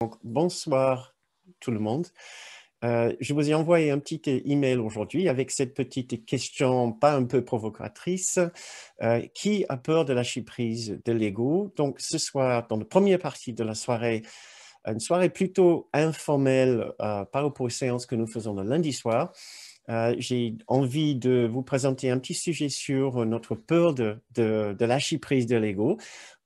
Donc, bonsoir tout le monde. Je vous ai envoyé un petit email aujourd'hui avec cette petite question pas un peu provocatrice. Qui a peur de lâcher prise de l'ego? Donc ce soir, dans la première partie de la soirée, une soirée plutôt informelle par rapport aux séances que nous faisons le lundi soir, j'ai envie de vous présenter un petit sujet sur notre peur de lâcher prise de l'ego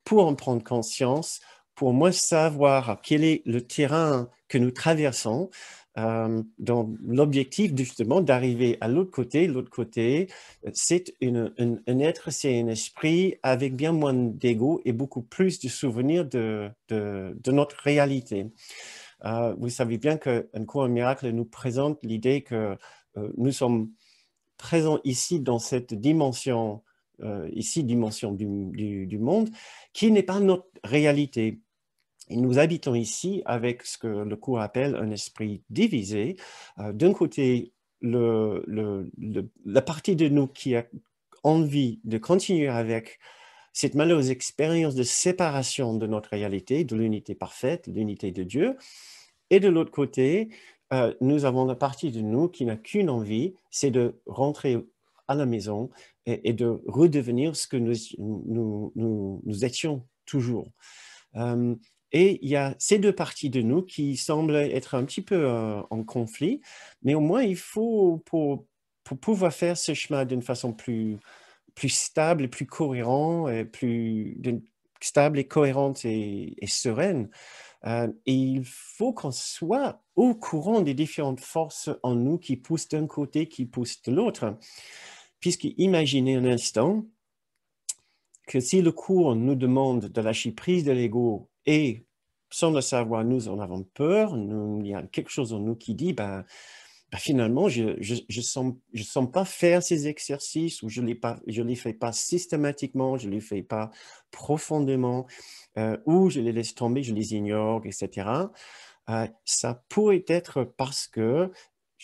pour en prendre conscience, pour moins savoir quel est le terrain que nous traversons, dans l'objectif justement d'arriver à l'autre côté. L'autre côté, c'est un être, c'est un esprit avec bien moins d'ego et beaucoup plus de souvenirs de notre réalité. Vous savez bien qu'un cours miracle nous présente l'idée que nous sommes présents ici dans cette dimension, dimension du monde, qui n'est pas notre réalité. Et nous habitons ici avec ce que le cours appelle un esprit divisé. D'un côté, la partie de nous qui a envie de continuer avec cette malheureuse expérience de séparation de notre réalité, de l'unité parfaite, de l'unité de Dieu. Et de l'autre côté, nous avons la partie de nous qui n'a qu'une envie, c'est de rentrer à la maison et de redevenir ce que nous étions toujours. Et il y a ces deux parties de nous qui semblent être un petit peu en conflit, mais au moins il faut, pour pouvoir faire ce chemin d'une façon plus stable, plus cohérent, stable et cohérente et sereine, il faut qu'on soit au courant des différentes forces en nous qui poussent d'un côté, qui poussent de l'autre. Puisque imaginez un instant que si le cours nous demande de lâcher prise de l'ego et sans le savoir, nous en avons peur, il y a quelque chose en nous qui dit, finalement, je ne sens pas faire ces exercices ou je les fais pas systématiquement, je les fais pas profondément, ou je les laisse tomber, je les ignore, etc. Ça pourrait être parce que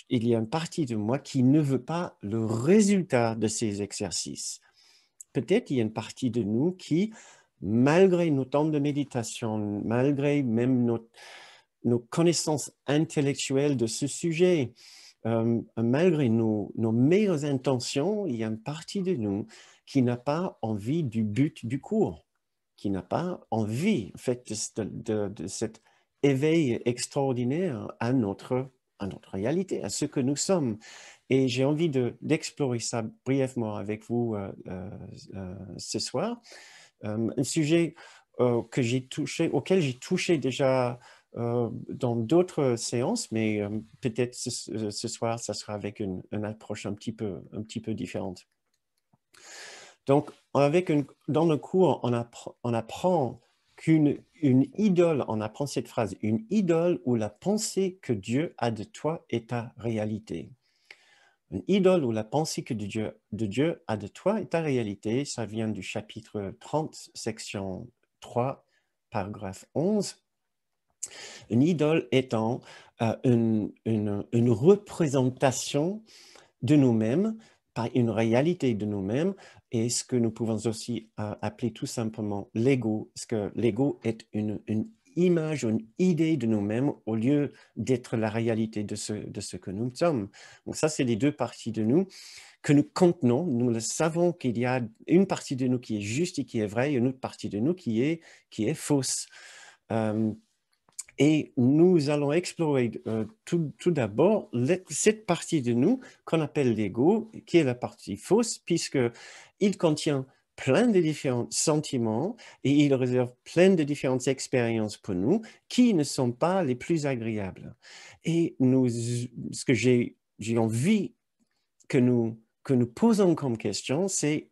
il y a une partie de moi qui ne veut pas le résultat de ces exercices. Peut-être il y a une partie de nous qui, malgré nos temps de méditation, malgré même nos connaissances intellectuelles de ce sujet, malgré nos meilleures intentions, il y a une partie de nous qui n'a pas envie du but du cours, qui n'a pas envie en fait, de cet éveil extraordinaire à notre réalité, à ce que nous sommes. Et j'ai envie d'explorer ça brièvement avec vous ce soir. Un sujet auquel j'ai touché déjà dans d'autres séances, mais peut-être ce soir, ça sera avec une approche un petit peu différente. Donc, dans le cours, on apprend qu'une idole, on apprend cette phrase, une idole où la pensée que Dieu a de toi est ta réalité. Une idole où la pensée que de Dieu a de toi est ta réalité, ça vient du chapitre 30, section 3, paragraphe 11. Une idole étant une représentation de nous-mêmes, par une réalité de nous-mêmes, et ce que nous pouvons aussi appeler tout simplement l'ego, parce que l'ego est une image, une idée de nous-mêmes au lieu d'être la réalité de ce que nous sommes. Donc ça, c'est les deux parties de nous que nous contenons. Nous le savons qu'il y a une partie de nous qui est juste et qui est vraie, et une autre partie de nous qui est fausse. Et nous allons explorer tout d'abord cette partie de nous qu'on appelle l'ego, qui est la partie fausse, puisqu'il contient plein de différents sentiments et il réserve plein de différentes expériences pour nous qui ne sont pas les plus agréables. Et ce que j'ai envie que nous posons comme question, c'est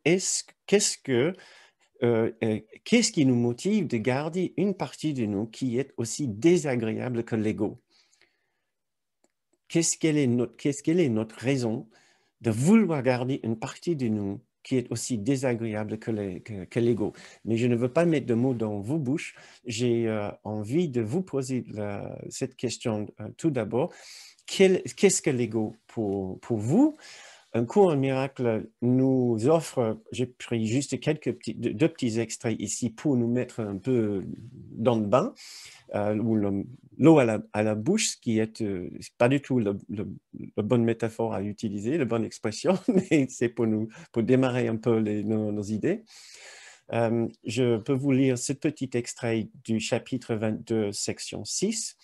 qu'est-ce qui nous motive de garder une partie de nous qui est aussi désagréable que l'ego? Qu'est-ce quelle est notre raison de vouloir garder une partie de nous qui est aussi désagréable que l'ego? Mais je ne veux pas mettre de mots dans vos bouches. J'ai envie de vous poser cette question tout d'abord. Qu'est-ce que l'ego pour vous? un cours en miracle nous offre, j'ai pris juste deux petits extraits ici pour nous mettre un peu dans le bain, ou l'eau à la bouche, ce qui est pas du tout la bonne métaphore à utiliser, la bonne expression, mais c'est pour démarrer un peu nos idées. Je peux vous lire ce petit extrait du chapitre 22, section 6.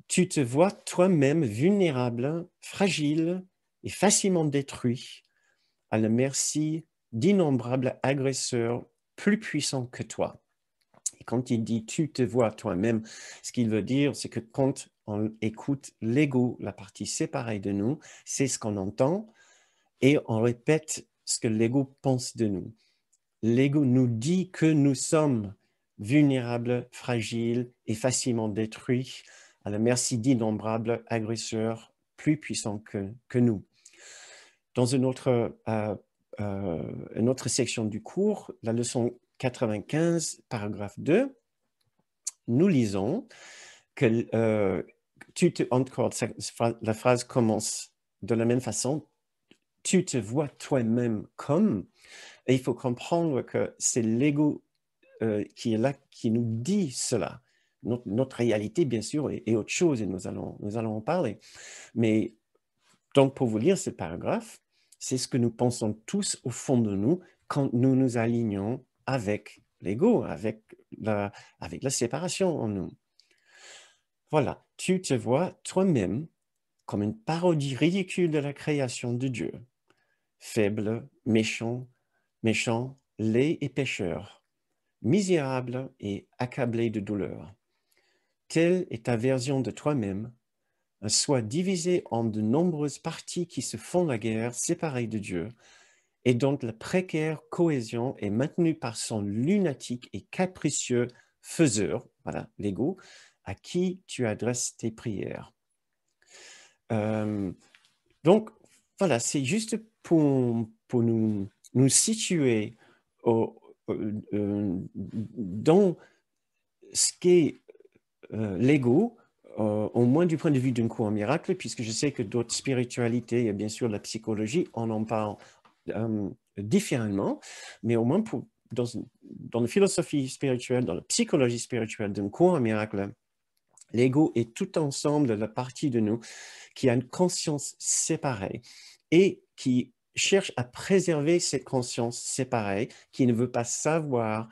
Tu te vois toi-même vulnérable, fragile et facilement détruit à la merci d'innombrables agresseurs plus puissants que toi. Et quand il dit « tu te vois toi-même », ce qu'il veut dire, c'est que quand on écoute l'ego, la partie séparée de nous, c'est ce qu'on entend et on répète ce que l'ego pense de nous. L'ego nous dit que nous sommes vulnérables, fragiles et facilement détruits à la merci d'innombrables agresseurs plus puissants que nous. Dans une autre section du cours, la leçon 95, paragraphe 2, nous lisons que la phrase commence de la même façon. Tu te vois toi-même comme, et il faut comprendre que c'est l'ego qui est là, qui nous dit cela. Notre réalité, bien sûr, est autre chose, et nous allons en parler. Mais donc, pour vous lire ce paragraphe, c'est ce que nous pensons tous au fond de nous quand nous nous alignons avec l'ego, avec la séparation en nous. Voilà, tu te vois toi-même comme une parodie ridicule de la création de Dieu. Faible, méchant, laid et pécheur, misérable et accablé de douleur. Telle est ta version de toi-même, un soi divisé en de nombreuses parties qui se font la guerre, séparées de Dieu, et dont la précaire cohésion est maintenue par son lunatique et capricieux faiseur, voilà, l'ego, à qui tu adresses tes prières. Donc, voilà, c'est juste pour nous situer dans ce qu'est l'ego, au moins du point de vue d'un cours en miracle, puisque je sais que d'autres spiritualités et bien sûr la psychologie, on en parle différemment, mais au moins dans la philosophie spirituelle, dans la psychologie spirituelle d'un cours en miracle, l'ego est tout ensemble la partie de nous qui a une conscience séparée et qui cherche à préserver cette conscience séparée, qui ne veut pas savoir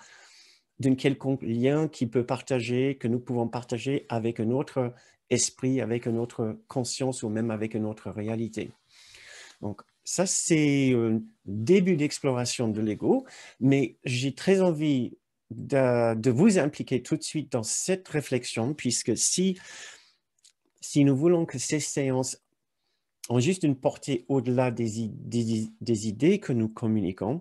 d'un quelconque lien que nous pouvons partager avec un autre esprit, avec une autre conscience ou même avec une autre réalité. Donc, ça, c'est un début d'exploration de l'ego, mais j'ai très envie de vous impliquer tout de suite dans cette réflexion, puisque si nous voulons que ces séances ont juste une portée au-delà des idées que nous communiquons,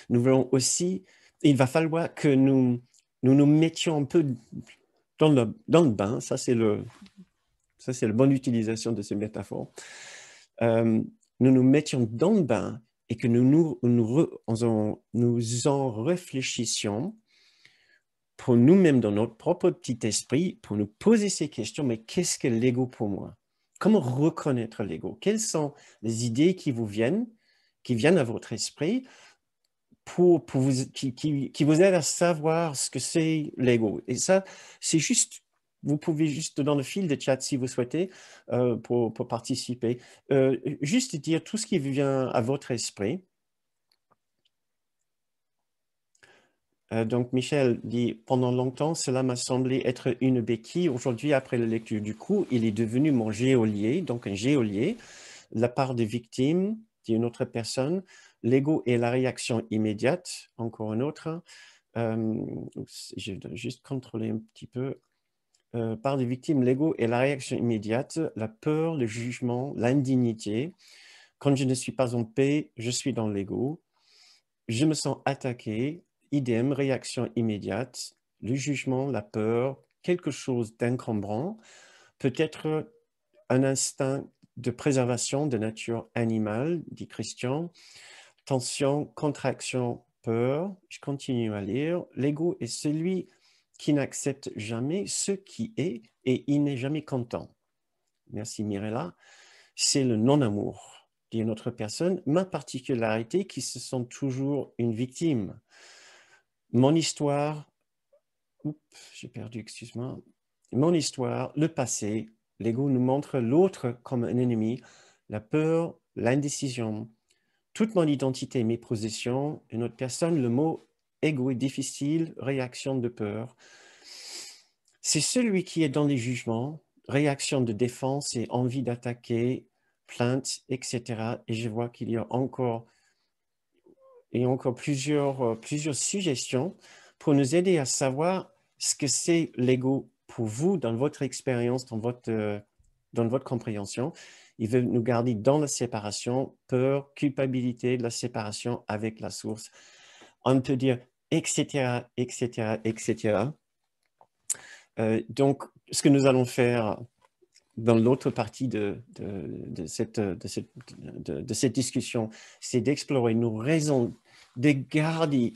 nous voulons aussi, il va falloir que nous mettions un peu dans le bain, ça c'est la bonne utilisation de cette métaphore, nous mettions dans le bain et que nous en réfléchissions pour nous-mêmes dans notre propre petit esprit, pour nous poser ces questions, mais qu'est-ce que l'ego pour moi? Comment reconnaître l'ego? Quelles sont les idées qui viennent à votre esprit qui vous aident à savoir ce que c'est l'ego? Et ça, c'est juste, vous pouvez juste dans le fil de chat, si vous souhaitez, pour participer, juste dire tout ce qui vient à votre esprit. Donc, Michel dit, pendant longtemps, cela m'a semblé être une béquille. Aujourd'hui, après la lecture du coup, il est devenu mon geôlier, donc un geôlier, la part de victime d'une autre personne, l'ego et la réaction immédiate, encore un autre. Je dois juste contrôler un petit peu. Part de victime, l'ego et la réaction immédiate, la peur, le jugement, l'indignité. Quand je ne suis pas en paix, je suis dans l'ego. Je me sens attaqué, idem, réaction immédiate, le jugement, la peur, quelque chose d'encombrant, peut-être un instinct de préservation de nature animale, dit Christian, tension, contraction, peur. Je continue à lire. L'ego est celui qui n'accepte jamais ce qui est et il n'est jamais content. Merci Mirella. C'est le non-amour. dit une autre personne, ma particularité qui se sent toujours une victime. Mon histoire, j'ai perdu, excuse-moi. Mon histoire, le passé, l'ego nous montre l'autre comme un ennemi, la peur, l'indécision. Toute mon identité, mes possessions, une autre personne, le mot ego est difficile, réaction de peur. C'est celui qui est dans les jugements, réaction de défense et envie d'attaquer, plainte, etc. Et je vois qu'il y a encore plusieurs suggestions pour nous aider à savoir ce que c'est l'ego pour vous dans votre expérience, dans votre compréhension. Il veut nous garder dans la séparation, peur, culpabilité de la séparation avec la source. On peut dire etc., etc., etc. Donc, ce que nous allons faire dans l'autre partie de cette discussion, c'est d'explorer nos raisons de garder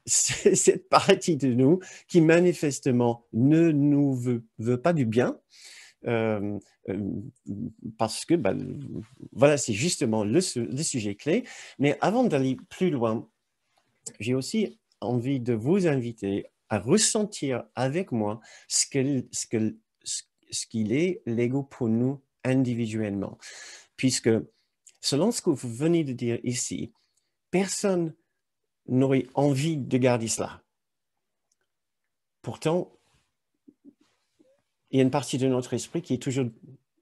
cette partie de nous qui manifestement ne nous veut pas du bien, parce que voilà, c'est justement le sujet clé. Mais avant d'aller plus loin, j'ai aussi envie de vous inviter à ressentir avec moi ce qu'il est l'ego pour nous individuellement. Puisque, selon ce que vous venez de dire ici, personne n'aurait envie de garder cela. Pourtant, il y a une partie de notre esprit qui est toujours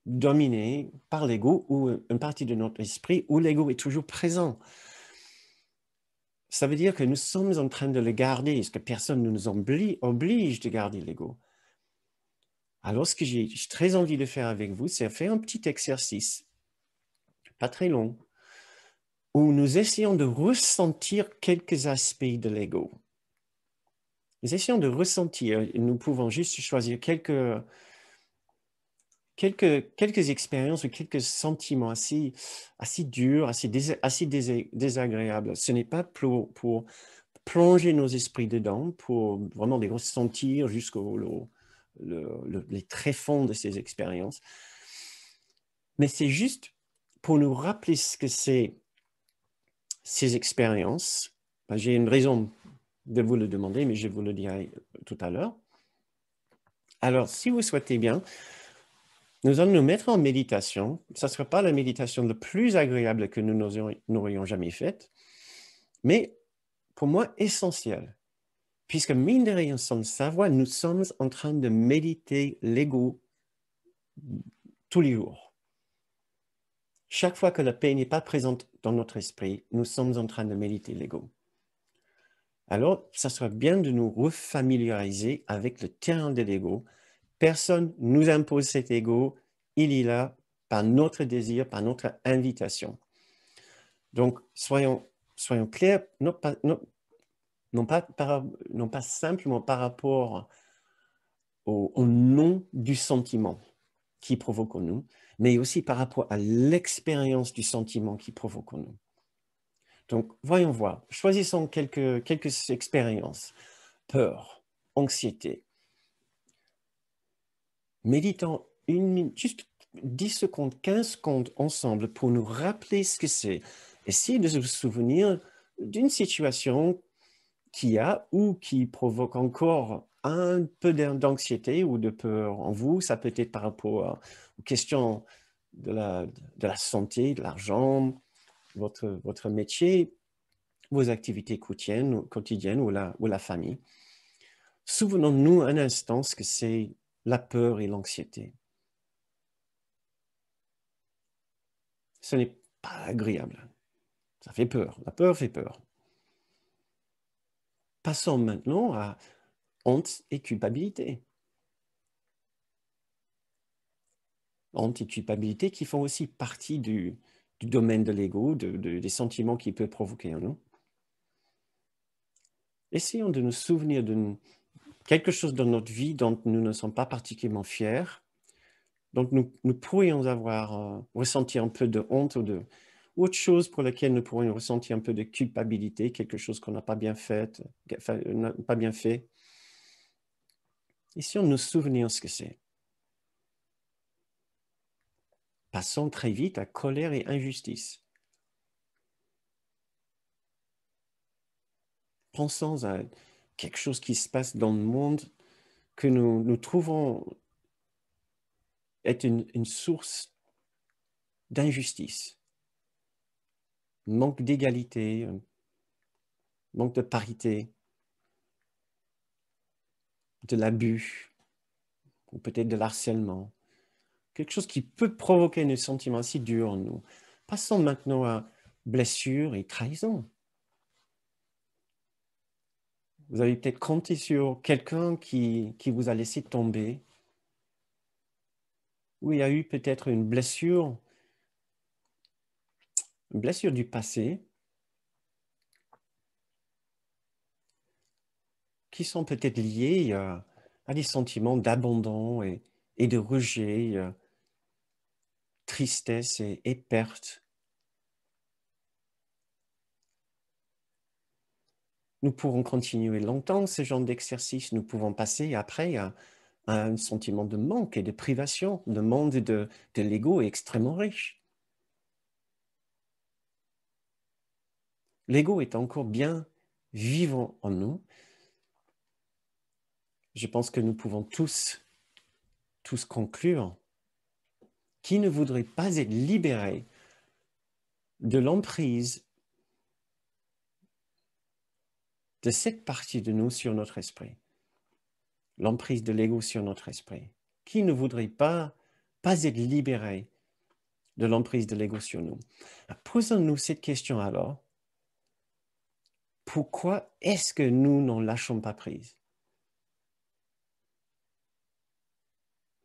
dominée par l'ego, ou une partie de notre esprit où l'ego est toujours présent. Ça veut dire que nous sommes en train de le garder, parce que personne ne nous oblige de garder l'ego. Alors, ce que j'ai très envie de faire avec vous, c'est faire un petit exercice, pas très long, où nous essayons de ressentir quelques aspects de l'ego. Nous essayons de ressentir, nous pouvons juste choisir quelques expériences ou quelques sentiments assez durs, assez désagréables. Ce n'est pas pour plonger nos esprits dedans, pour vraiment les ressentir jusqu'au les tréfonds de ces expériences. Mais c'est juste pour nous rappeler ce que c'est ces expériences. J'ai une raison de vous le demander, mais je vous le dirai tout à l'heure. Alors, si vous souhaitez bien, nous allons nous mettre en méditation. Ce ne sera pas la méditation la plus agréable que nous n'aurions jamais faite, mais pour moi essentielle. Puisque mine de rien, sans le savoir, nous sommes en train de méditer l'ego tous les jours. Chaque fois que la paix n'est pas présente dans notre esprit, nous sommes en train de méditer l'ego. Alors, ça serait bien de nous refamiliariser avec le terrain de l'ego. Personne ne nous impose cet ego, il est là par notre désir, par notre invitation. Donc, soyons clairs, non pas simplement par rapport au nom du sentiment qui provoque en nous, mais aussi par rapport à l'expérience du sentiment qui provoque en nous. Donc, voyons voir. Choisissons quelques expériences. Peur, anxiété. Méditons juste 10 secondes, 15 secondes ensemble pour nous rappeler ce que c'est. Essayez de se souvenir d'une situation qui a ou qui provoque encore un peu d'anxiété ou de peur en vous. Ça peut être par rapport aux questions de la santé, de l'argent, votre métier, vos activités quotidiennes ou la famille. Souvenons-nous un instant ce que c'est la peur et l'anxiété. Ce n'est pas agréable. Ça fait peur. La peur fait peur. Passons maintenant à honte et culpabilité. Honte et culpabilité qui font aussi partie du domaine de l'ego, des sentiments qu'il peut provoquer en nous. Essayons de nous souvenir de quelque chose dans notre vie dont nous ne sommes pas particulièrement fiers. Donc, nous pourrions ressentir un peu de honte ou autre chose pour laquelle nous pourrions ressentir un peu de culpabilité, quelque chose qu'on n'a pas bien fait, Essayons de nous souvenir ce que c'est. Passons très vite à colère et injustice. pensons à quelque chose qui se passe dans le monde que nous trouvons être une source d'injustice, manque d'égalité, manque de parité, de l'abus, ou peut-être de l'harcèlement, quelque chose qui peut provoquer des sentiments si durs en nous. Passons maintenant à blessures et trahison. Vous avez peut-être compté sur quelqu'un qui vous a laissé tomber, ou il y a eu peut-être une blessure du passé, qui sont peut-être liées à des sentiments d'abandon et de rejet, tristesse et perte. Nous pourrons continuer longtemps ce genre d'exercice. Nous pouvons passer après à un sentiment de manque et de privation. Le monde de l'ego est extrêmement riche. L'ego est encore bien vivant en nous. Je pense que nous pouvons tous conclure qui ne voudrait pas être libéré de l'emprise de cette partie de nous sur notre esprit, l'emprise de l'ego sur notre esprit. Qui ne voudrait pas être libéré de l'emprise de l'ego sur nous? Posons-nous cette question alors. Pourquoi est-ce que nous n'en lâchons pas prise?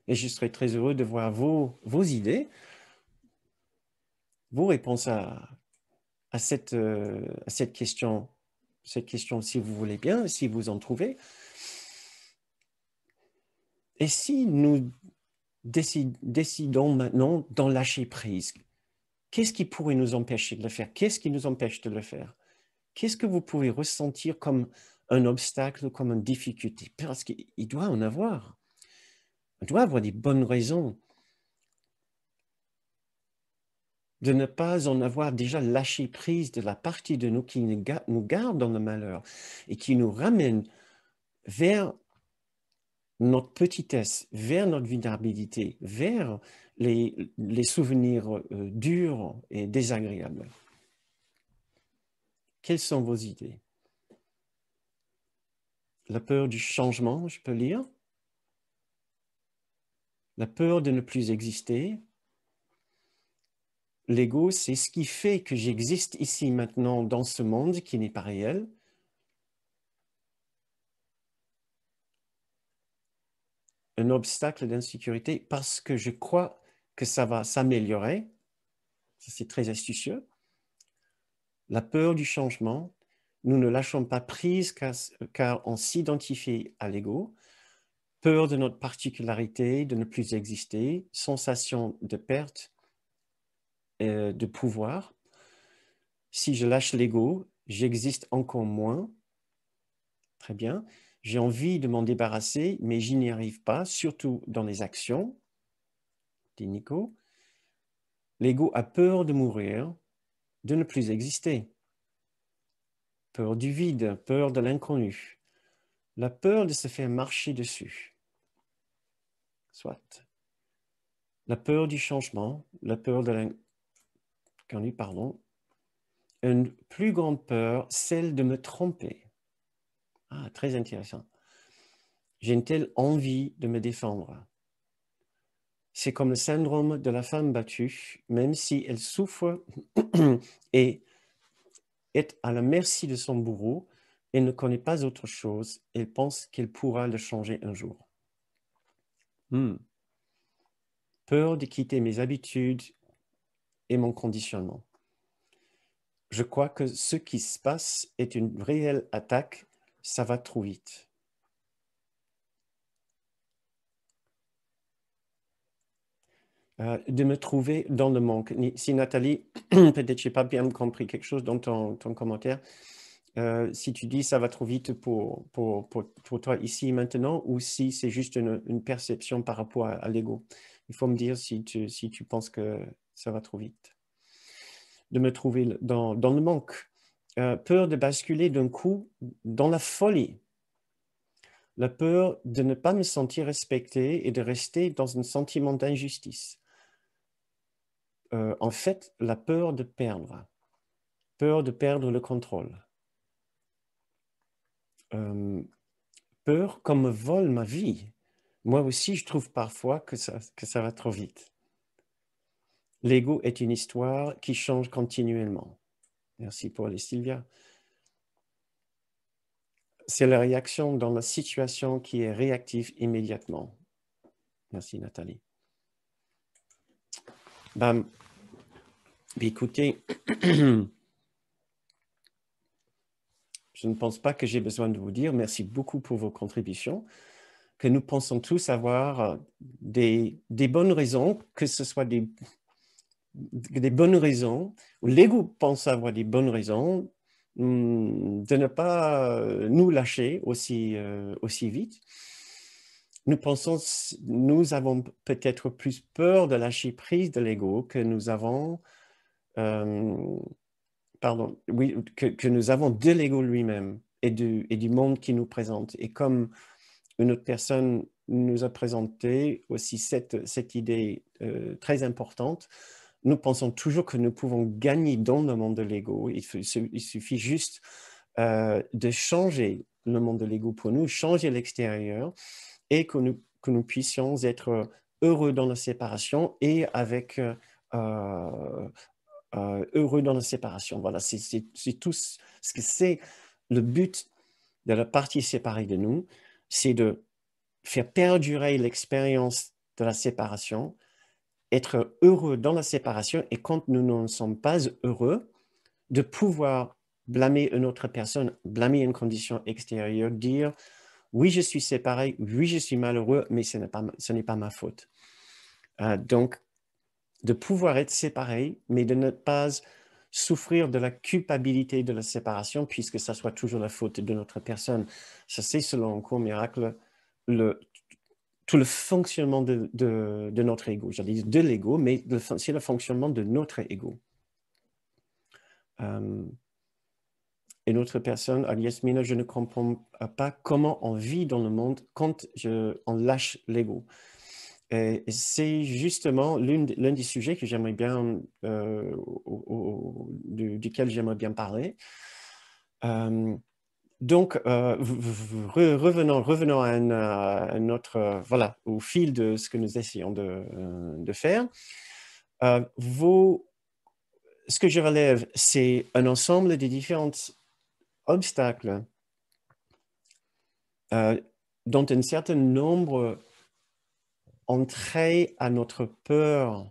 Et je serais très heureux de voir vos idées, vos réponses à cette question, si vous voulez bien, si vous en trouvez. Et si nous décidons maintenant d'en lâcher prise, qu'est-ce qui pourrait nous empêcher de le faire? Qu'est-ce qui nous empêche de le faire? Qu'est-ce que vous pouvez ressentir comme un obstacle, comme une difficulté? Parce qu'il doit en avoir. On doit avoir des bonnes raisons de ne pas en avoir déjà lâché prise de la partie de nous qui nous garde dans le malheur et qui nous ramène vers notre petitesse, vers notre vulnérabilité, vers les souvenirs durs et désagréables. Quelles sont vos idées? La peur du changement, je peux lire. La peur de ne plus exister. L'ego, c'est ce qui fait que j'existe ici maintenant dans ce monde qui n'est pas réel. Un obstacle d'insécurité parce que je crois que ça va s'améliorer. C'est très astucieux. La peur du changement. Nous ne lâchons pas prise car on s'identifie à l'ego. Peur de notre particularité, de ne plus exister. Sensation de perte de pouvoir. Si je lâche l'ego, j'existe encore moins. Très bien. J'ai envie de m'en débarrasser, mais je n'y arrive pas, surtout dans les actions. Dit Nico. L'ego a peur de mourir, de ne plus exister. Peur du vide, peur de l'inconnu. La peur de se faire marcher dessus. Soit. La peur du changement, la peur de l'inconnu, pardon. Une plus grande peur, celle de me tromper. Ah, très intéressant. J'ai une telle envie de me défendre. C'est comme le syndrome de la femme battue, même si elle souffre et est à la merci de son bourreau, elle ne connaît pas autre chose, elle pense qu'elle pourra le changer un jour. Peur de quitter mes habitudes et mon conditionnement. Je crois que ce qui se passe est une réelle attaque, ça va trop vite. De me trouver dans le manque. Si Nathalie, peut-être je n'ai pas bien compris quelque chose dans ton commentaire, si tu dis ça va trop vite pour toi ici et maintenant, ou si c'est juste une perception par rapport à l'ego. Il faut me dire si tu penses que ça va trop vite. De me trouver dans le manque. peur de basculer d'un coup dans la folie, la peur de ne pas me sentir respecté et de rester dans un sentiment d'injustice. En fait, la peur de perdre le contrôle. Peur qu'on me vole ma vie. Moi aussi, je trouve parfois que ça va trop vite. L'ego est une histoire qui change continuellement. Merci Paul et Sylvia. C'est la réaction dans la situation qui est réactive immédiatement. Merci Nathalie. Ben, écoutez, je ne pense pas que j'ai besoin de vous dire merci beaucoup pour vos contributions, que nous pensons tous avoir des bonnes raisons, que ce soit des bonnes raisons, ou l'ego pense avoir des bonnes raisons de ne pas nous lâcher aussi vite. Nous avons peut-être plus peur de lâcher prise de l'ego que nous avons, que nous avons de l'ego lui-même et du monde qui nous présente. Et comme une autre personne nous a présenté aussi cette idée très importante, nous pensons toujours que nous pouvons gagner dans le monde de l'ego. Il suffit juste de changer le monde de l'ego pour nous, changer l'extérieur, et que nous puissions être heureux dans la séparation et avec heureux dans la séparation. Voilà, c'est tout ce que c'est le but de la partie séparée de nous, c'est de faire perdurer l'expérience de la séparation, être heureux dans la séparation, et quand nous ne sommes pas heureux, de pouvoir blâmer une autre personne, blâmer une condition extérieure, dire oui, je suis séparé, oui, je suis malheureux, mais ce n'est pas ma faute. Donc, de pouvoir être séparé, mais de ne pas souffrir de la culpabilité de la séparation, puisque ça soit toujours la faute de notre personne. Ça, c'est selon un cours miracle, tout le fonctionnement de notre ego. J'allais dire de l'ego, mais c'est le fonctionnement de notre ego. Et notre personne, Yasmina, je ne comprends pas comment on vit dans le monde quand on lâche l'ego. Et c'est justement l'un des sujets que j'aimerais bien, duquel j'aimerais bien parler. Donc, revenons à notre, voilà, au fil de ce que nous essayons de faire. Ce que je relève, c'est un ensemble des différents obstacles dont un certain nombre ont trait à notre peur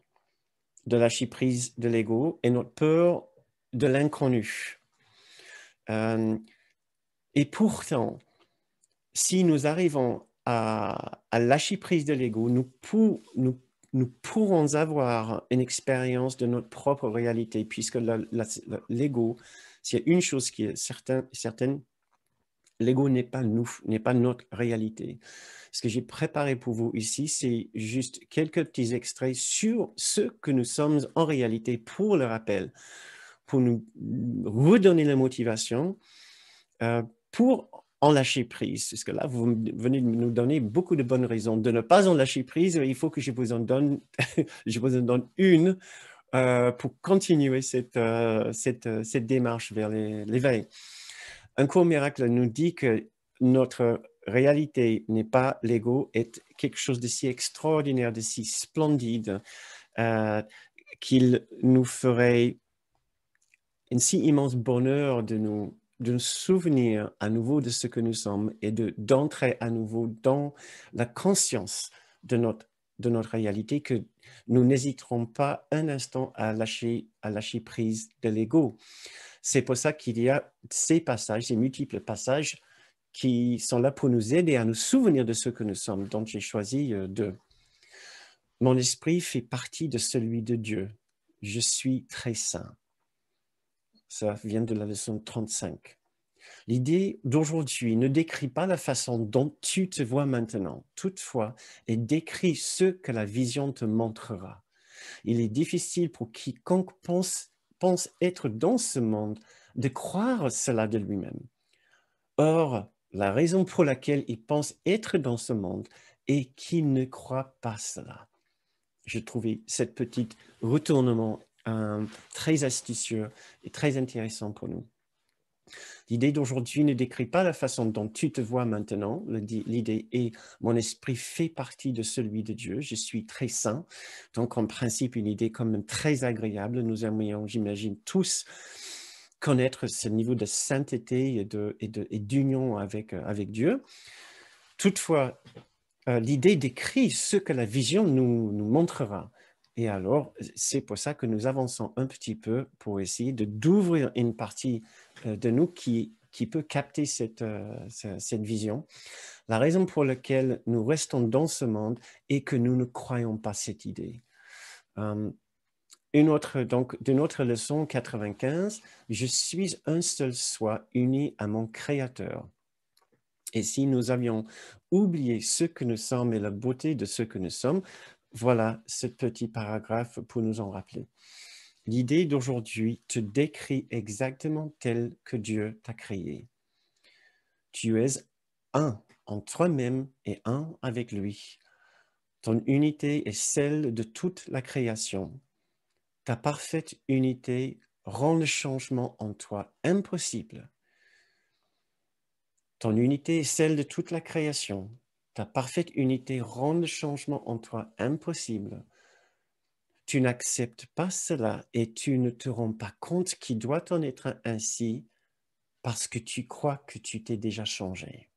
de lâcher prise de l'ego et notre peur de l'inconnu. Et pourtant, si nous arrivons à lâcher prise de l'ego, nous pourrons avoir une expérience de notre propre réalité, puisque l'ego, c'est une chose qui est certaine, l'ego n'est pas nous, n'est pas notre réalité. Ce que j'ai préparé pour vous ici, c'est juste quelques petits extraits sur ce que nous sommes en réalité, pour le rappel, pour nous redonner la motivation, pour en lâcher prise. Parce que là, vous venez de nous donner beaucoup de bonnes raisons de ne pas en lâcher prise. Il faut que je vous en donne, je vous en donne une pour continuer cette démarche vers l'éveil. Un cours miracle nous dit que notre réalité n'est pas l'ego, est quelque chose de si extraordinaire, de si splendide, qu'il nous ferait un si immense bonheur de nous souvenir à nouveau de ce que nous sommes et d'entrer à nouveau dans la conscience de notre réalité, que nous n'hésiterons pas un instant à lâcher prise de l'ego. C'est pour ça qu'il y a ces multiples passages qui sont là pour nous aider à nous souvenir de ce que nous sommes. Donc, j'ai choisi deux. Mon esprit fait partie de celui de Dieu. Je suis très saint. Ça vient de la leçon 35. L'idée d'aujourd'hui ne décrit pas la façon dont tu te vois maintenant. Toutefois, elle décrit ce que la vision te montrera. Il est difficile pour quiconque pense être dans ce monde de croire cela de lui-même. Or, la raison pour laquelle il pense être dans ce monde est qu'il ne croit pas cela. Je trouvais cette petite retournement très astucieux et très intéressant pour nous. L'idée d'aujourd'hui ne décrit pas la façon dont tu te vois maintenant. L'idée est, mon esprit fait partie de celui de Dieu. Je suis très saint. Donc, en principe, une idée quand même très agréable. Nous aimerions, j'imagine, tous connaître ce niveau de sainteté et d'union avec Dieu. Toutefois, l'idée décrit ce que la vision nous montrera. Et alors, c'est pour ça que nous avançons un petit peu pour essayer d'ouvrir une partie de nous qui peut capter cette vision. La raison pour laquelle nous restons dans ce monde est que nous ne croyons pas cette idée. Donc, de notre leçon 95, je suis un seul soi uni à mon Créateur. Et si nous avions oublié ce que nous sommes et la beauté de ce que nous sommes, voilà ce petit paragraphe pour nous en rappeler. L'idée d'aujourd'hui te décrit exactement tel que Dieu t'a créé. Tu es un en toi-même et un avec lui. Ton unité est celle de toute la création. Ta parfaite unité rend le changement en toi impossible. Ton unité est celle de toute la création. Ta parfaite unité rend le changement en toi impossible. Tu n'acceptes pas cela et tu ne te rends pas compte qu'il doit en être ainsi parce que tu crois que tu t'es déjà changé.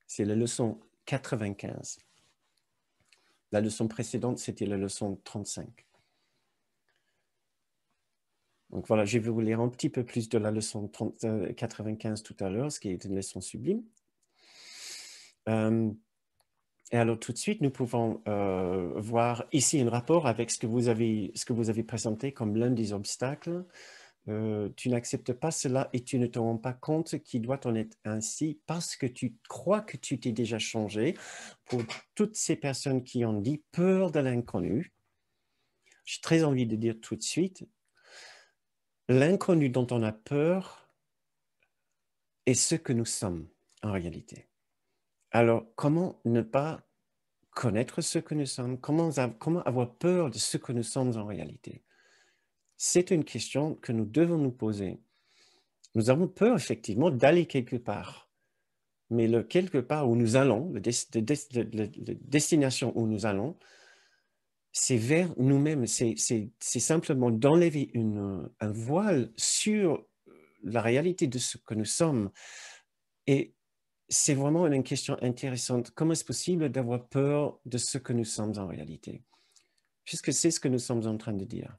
C'est la leçon 95. La leçon précédente, c'était la leçon 35. Donc voilà, je vais vous lire un petit peu plus de la leçon 95 tout à l'heure, ce qui est une leçon sublime. Et alors tout de suite, nous pouvons voir ici un rapport avec ce que vous avez présenté comme l'un des obstacles. Tu n'acceptes pas cela et tu ne te rends pas compte qu'il doit en être ainsi parce que tu crois que tu t'es déjà changé. Pour toutes ces personnes qui ont dit peur de l'inconnu, j'ai très envie de dire tout de suite, l'inconnu dont on a peur est ce que nous sommes en réalité. Alors, comment ne pas connaître ce que nous sommes? Comment avoir peur de ce que nous sommes en réalité? C'est une question que nous devons nous poser. Nous avons peur, effectivement, d'aller quelque part. Mais le quelque part où nous allons, la destination où nous allons, c'est vers nous-mêmes. C'est simplement d'enlever un voile sur la réalité de ce que nous sommes. Et c'est vraiment une question intéressante. Comment est-ce possible d'avoir peur de ce que nous sommes en réalité? Puisque c'est ce que nous sommes en train de dire.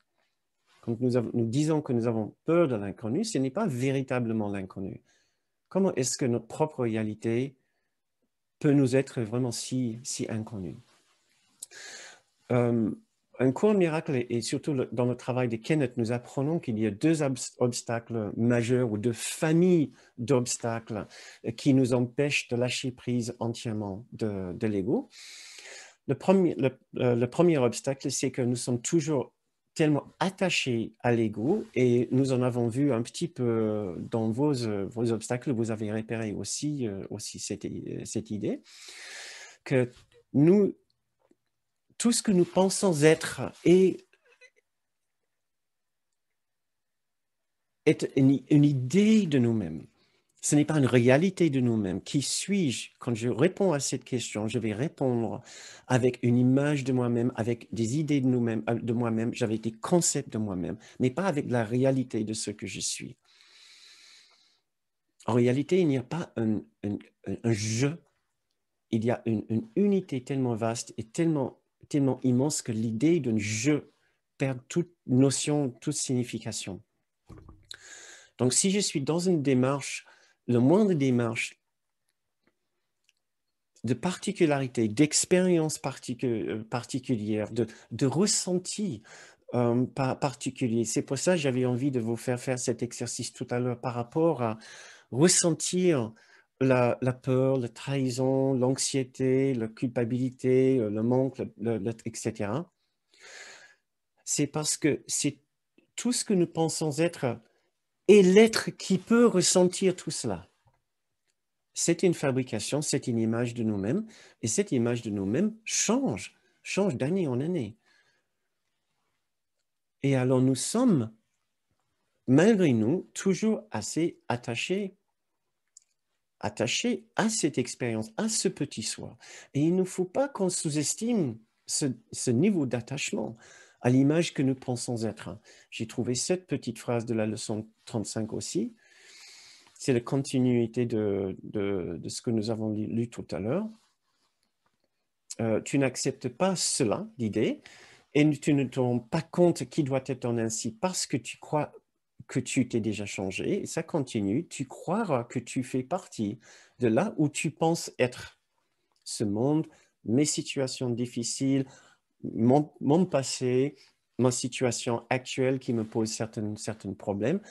Quand nous disons que nous avons peur de l'inconnu, ce n'est pas véritablement l'inconnu. Comment est-ce que notre propre réalité peut nous être vraiment si inconnue? Un court miracle, et surtout dans le travail de Kenneth, nous apprenons qu'il y a deux obstacles majeurs ou deux familles d'obstacles qui nous empêchent de lâcher prise entièrement de l'ego. Le premier obstacle, c'est que nous sommes toujours tellement attachés à l'ego, et nous en avons vu un petit peu dans vos obstacles, vous avez repéré aussi cette idée, que tout ce que nous pensons être est une idée de nous-mêmes. Ce n'est pas une réalité de nous-mêmes. Qui suis-je? Quand je réponds à cette question, je vais répondre avec une image de moi-même, avec des idées de moi-même, j'avais des concepts de moi-même, mais pas avec la réalité de ce que je suis. En réalité, il n'y a pas un je, il y a une unité tellement vaste et tellement immense que l'idée d'un je perd toute notion, toute signification. Donc, si je suis dans une démarche, le moindre démarche de particularité, d'expérience particulière, de ressenti particulier. C'est pour ça que j'avais envie de vous faire cet exercice tout à l'heure par rapport à ressentir la peur, la trahison, l'anxiété, la culpabilité, le manque, etc. C'est parce que c'est tout ce que nous pensons être et l'être qui peut ressentir tout cela. C'est une fabrication, c'est une image de nous-mêmes, et cette image de nous-mêmes change d'année en année. Et alors nous sommes, malgré nous, toujours assez attachés à cette expérience, à ce petit soi. Et il ne faut pas qu'on sous-estime ce niveau d'attachement à l'image que nous pensons être. J'ai trouvé cette petite phrase de la leçon 35 aussi. C'est la continuité de ce que nous avons lu tout à l'heure. Tu n'acceptes pas cela, l'idée, et tu ne te rends pas compte qu'il doit être ainsi parce que tu crois que tu t'es déjà changé. Et ça continue, tu croiras que tu fais partie de là où tu penses être. Ce monde, mes situations difficiles, mon passé, ma situation actuelle qui me pose certains problèmes,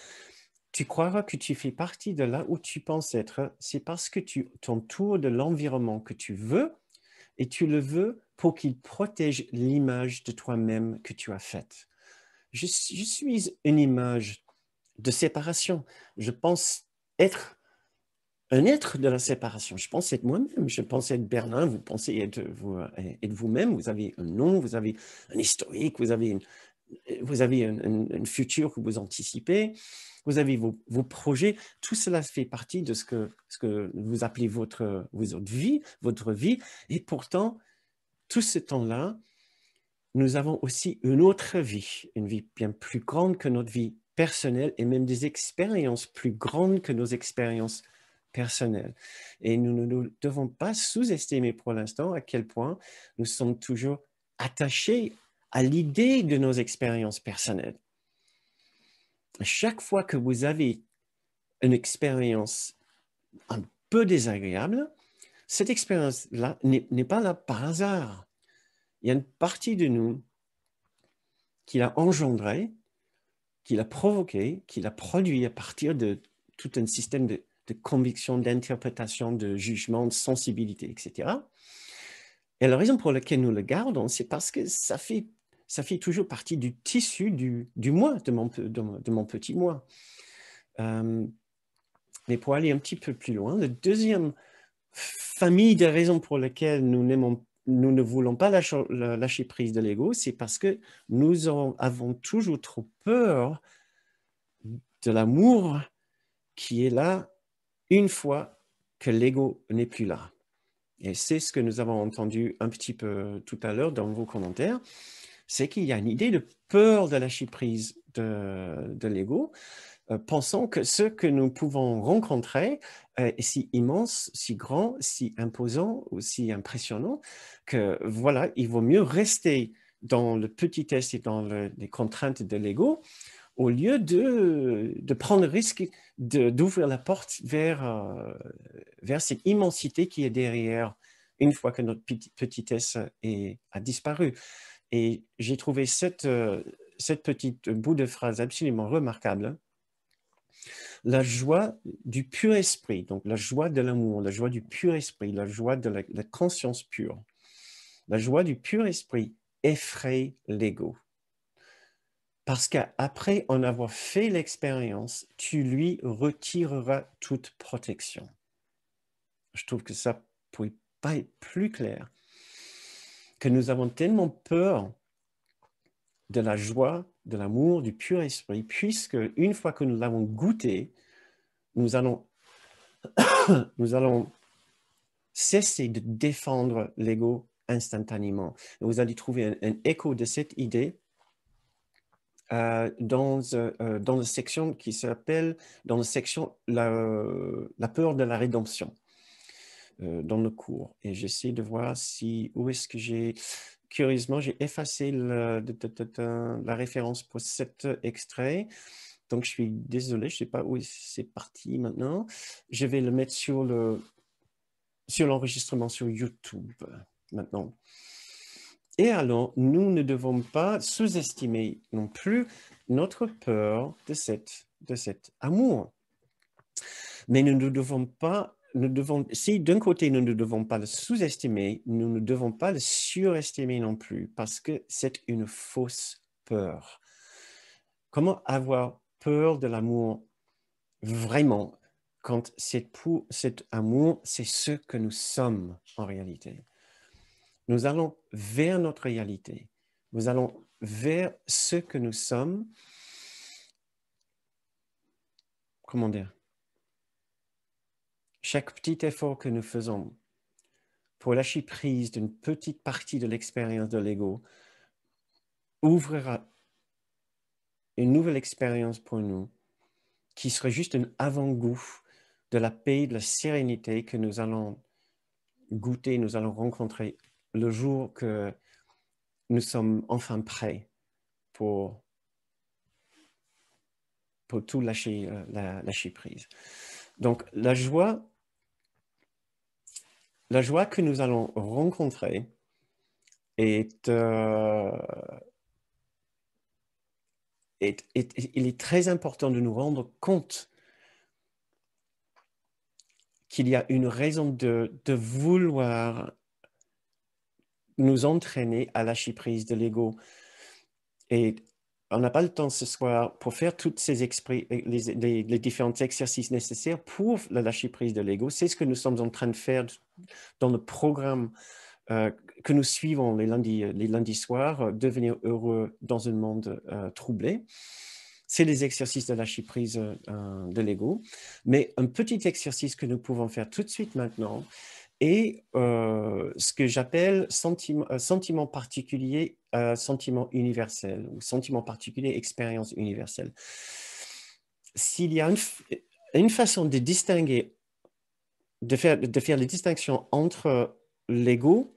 tu croiras que tu fais partie de là où tu penses être. C'est parce que tu t'entoures de l'environnement que tu veux et tu le veux pour qu'il protège l'image de toi-même que tu as faite. Je suis une image de séparation. Je pense être un être de la séparation. Je pense être moi-même. Je pense être Bernard. Vous pensez être vous-même. Vous avez un nom, vous avez un historique, vous avez un futur que vous anticipez. Vous avez vos projets. Tout cela fait partie de ce que vous appelez votre vie. Et pourtant, tout ce temps-là, nous avons aussi une autre vie, une vie bien plus grande que notre vie personnelle et même des expériences plus grandes que nos expériences personnelles. Et nous ne devons pas sous-estimer pour l'instant à quel point nous sommes toujours attachés à l'idée de nos expériences personnelles. Chaque fois que vous avez une expérience un peu désagréable, cette expérience-là n'est pas là par hasard. Il y a une partie de nous qui l'a engendré, qui l'a provoqué, qui l'a produit à partir de tout un système de conviction, d'interprétation, de jugement, de sensibilité, etc. Et la raison pour laquelle nous le gardons, c'est parce que ça fait toujours partie du tissu du moi, de mon petit moi. Mais pour aller un petit peu plus loin, la deuxième famille de raisons pour lesquelles nous ne voulons pas lâcher prise de l'ego, c'est parce que nous avons toujours trop peur de l'amour qui est là une fois que l'ego n'est plus là. Et c'est ce que nous avons entendu un petit peu tout à l'heure dans vos commentaires, c'est qu'il y a une idée de peur de lâcher prise de l'ego, pensant que ce que nous pouvons rencontrer est si immense, si grand, si imposant ou si impressionnant que voilà, il vaut mieux rester dans le petitesse et dans les contraintes de l'ego au lieu de prendre le risque d'ouvrir la porte vers cette immensité qui est derrière une fois que notre petitesse a disparu. Et j'ai trouvé cette petite bout de phrase absolument remarquable. La joie du pur esprit, donc la joie de l'amour, la joie du pur esprit, la joie de la conscience pure. La joie du pur esprit effraie l'ego. Parce qu'après en avoir fait l'expérience, tu lui retireras toute protection. Je trouve que ça ne pourrait pas être plus clair. Que nous avons tellement peur de la joie, de l'amour, du pur esprit, puisque une fois que nous l'avons goûté, nous allons cesser de défendre l'ego instantanément. Et vous allez trouver un écho de cette idée dans la section qui s'appelle, dans la section la peur de la rédemption, dans le cours. Et j'essaie de voir où est-ce que curieusement, j'ai effacé la référence pour cet extrait. Donc, je suis désolé, je ne sais pas où c'est parti maintenant. Je vais le mettre sur l'enregistrement sur YouTube maintenant. Et alors, nous ne devons pas sous-estimer non plus notre peur de cet amour. Mais nous ne devons pas, si d'un côté nous ne devons pas le sous-estimer, nous ne devons pas le surestimer non plus, parce que c'est une fausse peur. Comment avoir peur de l'amour vraiment quand cet amour, c'est ce que nous sommes en réalité. Nous allons vers notre réalité. Nous allons vers ce que nous sommes. Comment dire? Chaque petit effort que nous faisons pour lâcher prise d'une petite partie de l'expérience de l'ego ouvrira une nouvelle expérience pour nous qui serait juste un avant-goût de la paix, de la sérénité que nous allons goûter, nous allons rencontrer le jour que nous sommes enfin prêts pour tout lâcher, lâcher prise. Donc, la joie que nous allons rencontrer il est très important de nous rendre compte qu'il y a une raison de vouloir nous entraîner à lâcher prise de l'ego. Et on n'a pas le temps ce soir pour faire tous ces les différents exercices nécessaires pour la lâcher prise de l'ego. C'est ce que nous sommes en train de faire dans le programme que nous suivons les lundis soirs, devenir heureux dans un monde troublé. C'est les exercices de lâcher prise de l'ego. Mais un petit exercice que nous pouvons faire tout de suite maintenant est ce que j'appelle sentiment particulier, sentiment universel, ou sentiment particulier, expérience universelle. S'il y a une façon de distinguer, de faire les distinctions entre l'ego,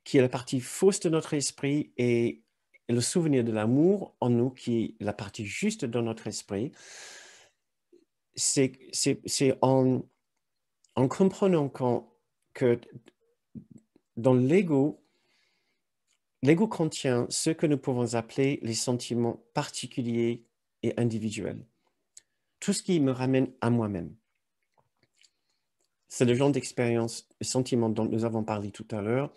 qui est la partie fausse de notre esprit, et le souvenir de l'amour en nous, qui est la partie juste de notre esprit, c'est en comprenant que dans l'ego contient ce que nous pouvons appeler les sentiments particuliers et individuels. Tout ce qui me ramène à moi-même. C'est le genre d'expérience, sentiments dont nous avons parlé tout à l'heure.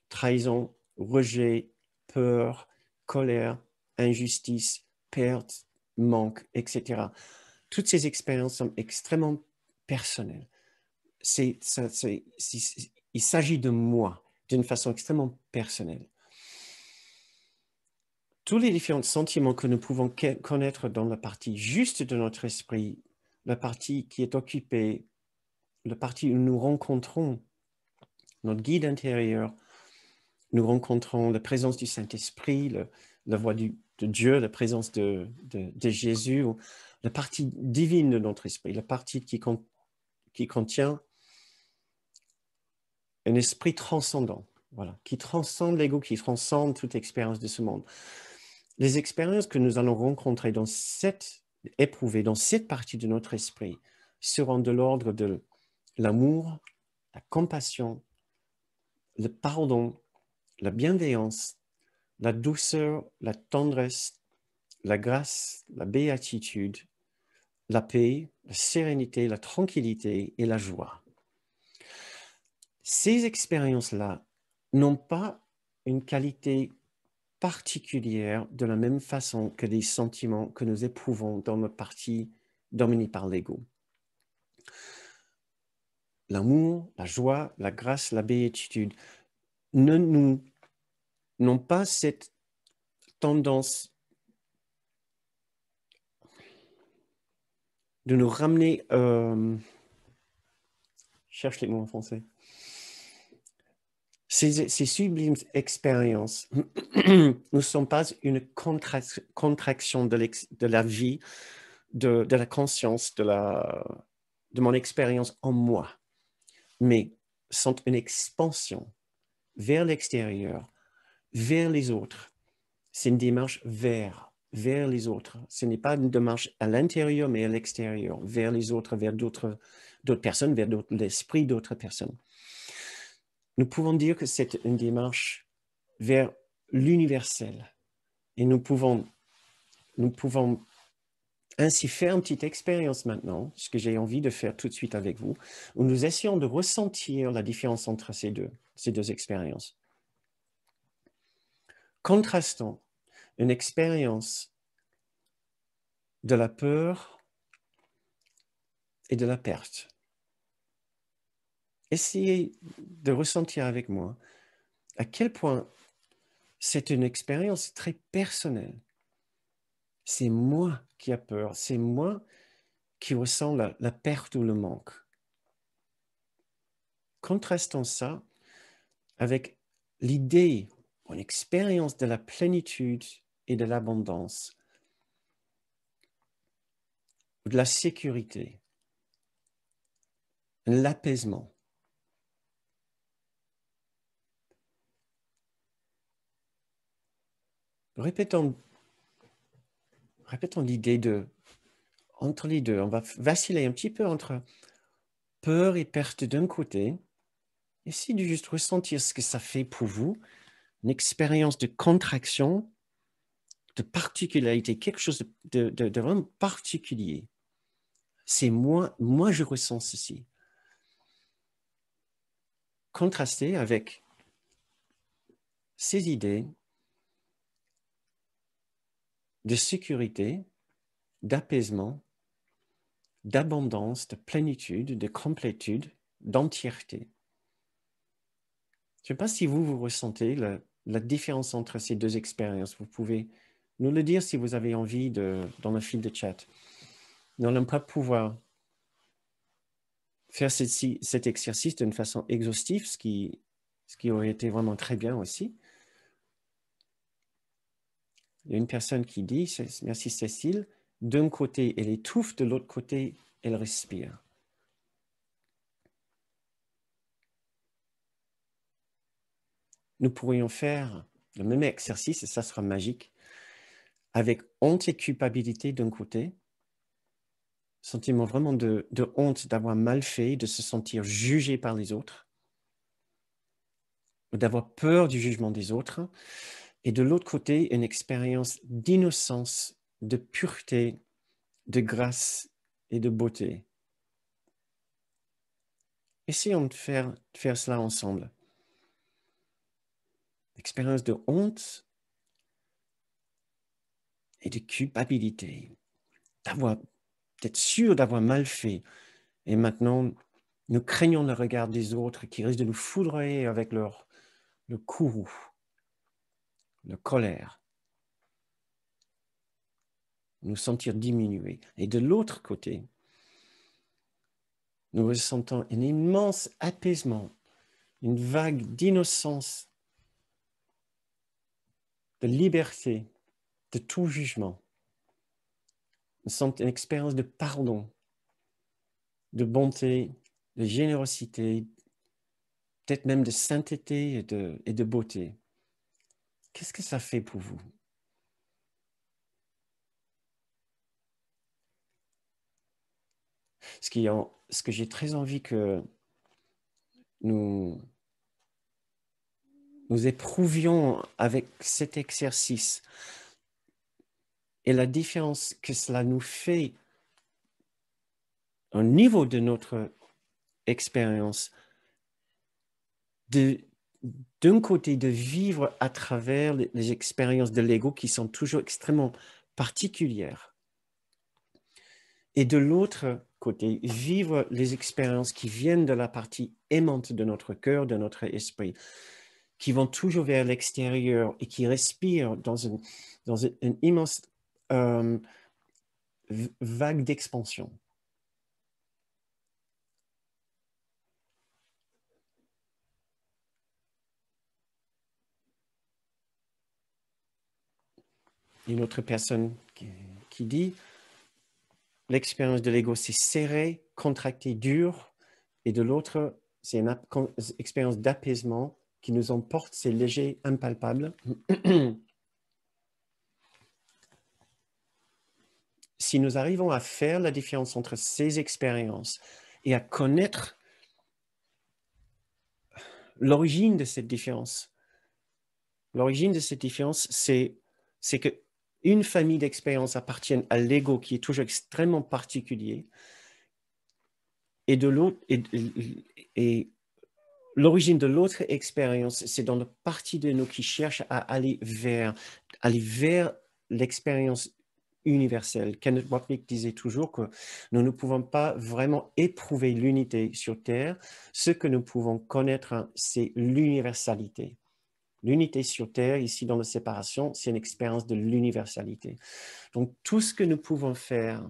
Trahison, rejet, peur, colère, injustice, perte, manque, etc. Toutes ces expériences sont extrêmement personnelles. Il s'agit de moi d'une façon extrêmement personnelle. Tous les différents sentiments que nous pouvons connaître dans la partie juste de notre esprit, la partie qui est occupée, la partie où nous rencontrons notre guide intérieur, nous rencontrons la présence du Saint-Esprit, la voix de Dieu, la présence de Jésus, la partie divine de notre esprit, la partie qui contient un esprit transcendant, voilà, qui transcende l'ego, qui transcende toute expérience de ce monde. Les expériences que nous allons rencontrer éprouver dans cette partie de notre esprit seront de l'ordre de l'amour, la compassion, le pardon, la bienveillance, la douceur, la tendresse, la grâce, la béatitude, la paix, la sérénité, la tranquillité et la joie. Ces expériences-là n'ont pas une qualité particulière de la même façon que les sentiments que nous éprouvons dans notre partie dominée par l'ego. L'amour, la joie, la grâce, la béatitude n'ont pas cette tendance de nous ramener, cherche les mots en français, ces sublimes expériences ne sont pas une contraction de la vie, de la conscience, de mon expérience en moi, mais sont une expansion vers l'extérieur, vers les autres. C'est une démarche vers les autres. Ce n'est pas une démarche à l'intérieur, mais à l'extérieur, vers les autres, vers d'autres personnes, vers l'esprit d'autres personnes. Nous pouvons dire que c'est une démarche vers l'universel. Et nous pouvons ainsi faire une petite expérience maintenant, ce que j'ai envie de faire tout de suite avec vous, où nous essayons de ressentir la différence entre ces deux expériences. Contrastons une expérience de la peur et de la perte. Essayez de ressentir avec moi à quel point c'est une expérience très personnelle. C'est moi qui a peur, c'est moi qui ressens la perte ou le manque. Contrastons ça avec l'idée, une expérience de la plénitude et de l'abondance, de la sécurité, l'apaisement. Répétons l'idée entre les deux. On va vaciller un petit peu entre peur et perte d'un côté. Essayez de juste ressentir ce que ça fait pour vous, une expérience de contraction, de particularité, quelque chose de vraiment particulier. C'est moi je ressens ceci. Contrasté avec ces idées de sécurité, d'apaisement, d'abondance, de plénitude, de complétude, d'entièreté. Je ne sais pas si vous ressentez la différence entre ces deux expériences. Vous pouvez nous le dire si vous avez envie dans le fil de chat. Nous n'allons pas pouvoir faire cet exercice d'une façon exhaustive, ce qui aurait été vraiment très bien aussi. Il y a une personne qui dit, merci Cécile, d'un côté elle étouffe, de l'autre côté elle respire. Nous pourrions faire le même exercice, et ça sera magique, avec honte et culpabilité d'un côté, sentiment vraiment de honte d'avoir mal fait, de se sentir jugé par les autres, d'avoir peur du jugement des autres, et de l'autre côté, une expérience d'innocence, de pureté, de grâce et de beauté. Essayons de faire cela ensemble. Expérience de honte et de culpabilité, d'être sûr d'avoir mal fait. Et maintenant, nous craignons le regard des autres qui risquent de nous foudroyer avec le courroux, la colère, nous sentir diminués. Et de l'autre côté, nous ressentons un immense apaisement, une vague d'innocence, de liberté, de tout jugement. Nous sentons une expérience de pardon, de bonté, de générosité, peut-être même de sainteté et de beauté. Qu'est-ce que ça fait pour vous? Ce que j'ai très envie que nous éprouvions avec cet exercice et la différence que cela nous fait au niveau de notre expérience, d'un côté de vivre à travers les expériences de l'ego qui sont toujours extrêmement particulières, et de l'autre côté, vivre les expériences qui viennent de la partie aimante de notre cœur, de notre esprit, qui vont toujours vers l'extérieur et qui respirent dans une immense vague d'expansion. Une autre personne qui dit l'expérience de l'ego, c'est serré, contracté, dur, et de l'autre, c'est une expérience d'apaisement qui nous emporte, c'est léger, impalpable. Si nous arrivons à faire la différence entre ces expériences et à connaître l'origine de cette différence, c'est que une famille d'expériences appartient à l'ego qui est toujours extrêmement particulier, et de l'autre, et l'origine de l'autre expérience, c'est dans la partie de nous qui cherche à aller vers l'expérience universelle. Kenneth Wapnick disait toujours que nous ne pouvons pas vraiment éprouver l'unité sur Terre. Ce que nous pouvons connaître, hein, c'est l'universalité. L'unité sur Terre, ici dans la séparation, c'est une expérience de l'universalité. Donc, tout ce que nous pouvons faire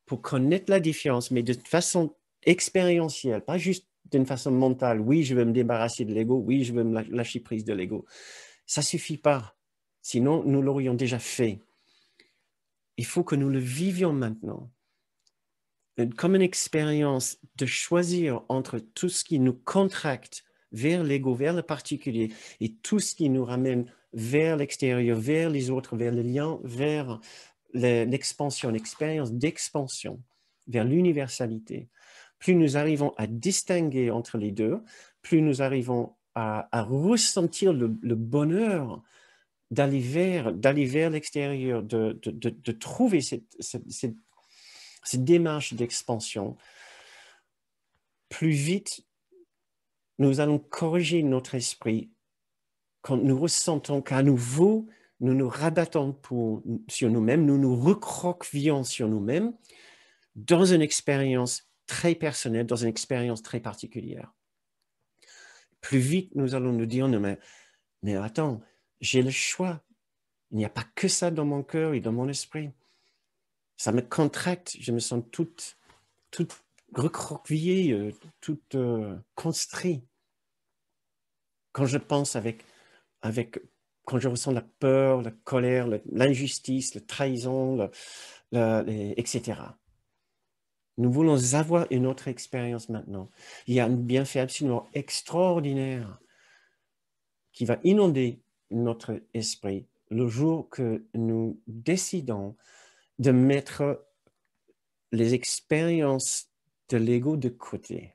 pour connaître la différence, mais de façon expérientielle, pas juste d'une façon mentale. Oui, je veux me débarrasser de l'ego. Oui, je veux me lâcher prise de l'ego. Ça ne suffit pas. Sinon, nous l'aurions déjà fait. Il faut que nous le vivions maintenant. Comme une expérience de choisir entre tout ce qui nous contracte vers l'ego, vers le particulier, et tout ce qui nous ramène vers l'extérieur, vers les autres, vers le lien, vers l'expansion, l'expérience d'expansion, vers l'universalité. Plus nous arrivons à distinguer entre les deux, plus nous arrivons à ressentir le bonheur d'aller vers l'extérieur, de trouver cette démarche d'expansion. Plus vite, nous allons corriger notre esprit quand nous ressentons qu'à nouveau, nous nous rabattons sur nous-mêmes, nous nous recroquevillons sur nous-mêmes dans une expérience très personnelle, dans une expérience très particulière. Plus vite, nous allons nous dire, non, mais attends, j'ai le choix. Il n'y a pas que ça dans mon cœur et dans mon esprit. Ça me contracte, je me sens toute recroquevillée, toute construite. Quand je pense quand je ressens la peur, la colère, l'injustice, la trahison, etc. Nous voulons avoir une autre expérience maintenant. Il y a un bienfait absolument extraordinaire qui va inonder notre esprit le jour que nous décidons de mettre les expériences de l'ego de côté.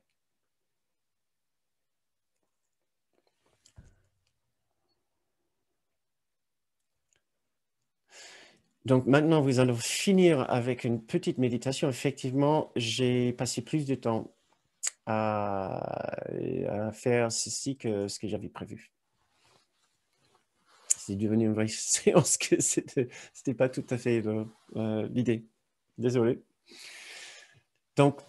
Donc maintenant, vous allez finir avec une petite méditation. Effectivement, j'ai passé plus de temps à faire ceci que ce que j'avais prévu. C'est devenu une vraie séance que c'était pas tout à fait l'idée. Désolé. Donc,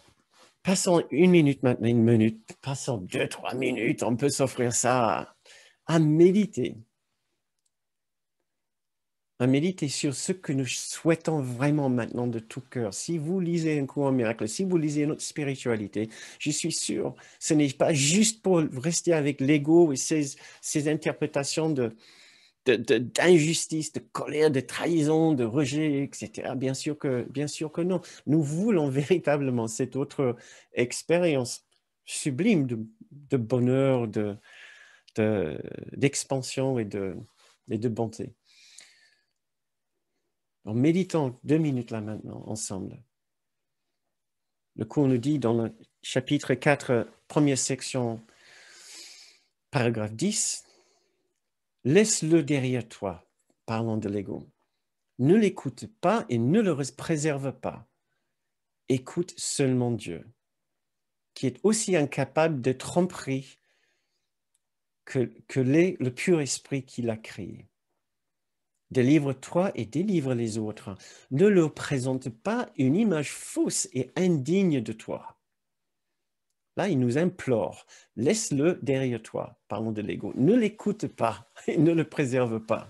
passons 1 minute maintenant, 1 minute, passons 2-3 minutes, on peut s'offrir ça à méditer. À méditer sur ce que nous souhaitons vraiment maintenant de tout cœur. Si vous lisez un cours en miracle, si vous lisez notre spiritualité, je suis sûr, ce n'est pas juste pour rester avec l'ego et ses interprétations d'injustice, de colère, de trahison, de rejet, etc. Bien sûr que non. Nous voulons véritablement cette autre expérience sublime de bonheur, d'expansion et de bonté. En méditant 2 minutes là maintenant, ensemble. Le cours nous dit dans le chapitre 4, première section, paragraphe 10, « Laisse-le derrière toi, parlant de l'ego. Ne l'écoute pas et ne le préserve pas. Écoute seulement Dieu, qui est aussi incapable de tromperie que l'est le pur esprit qui l'a créé. Délivre-toi et délivre les autres. Ne leur présente pas une image fausse et indigne de toi. » Là, il nous implore, laisse-le derrière toi, parlons de l'ego. Ne l'écoute pas et ne le préserve pas.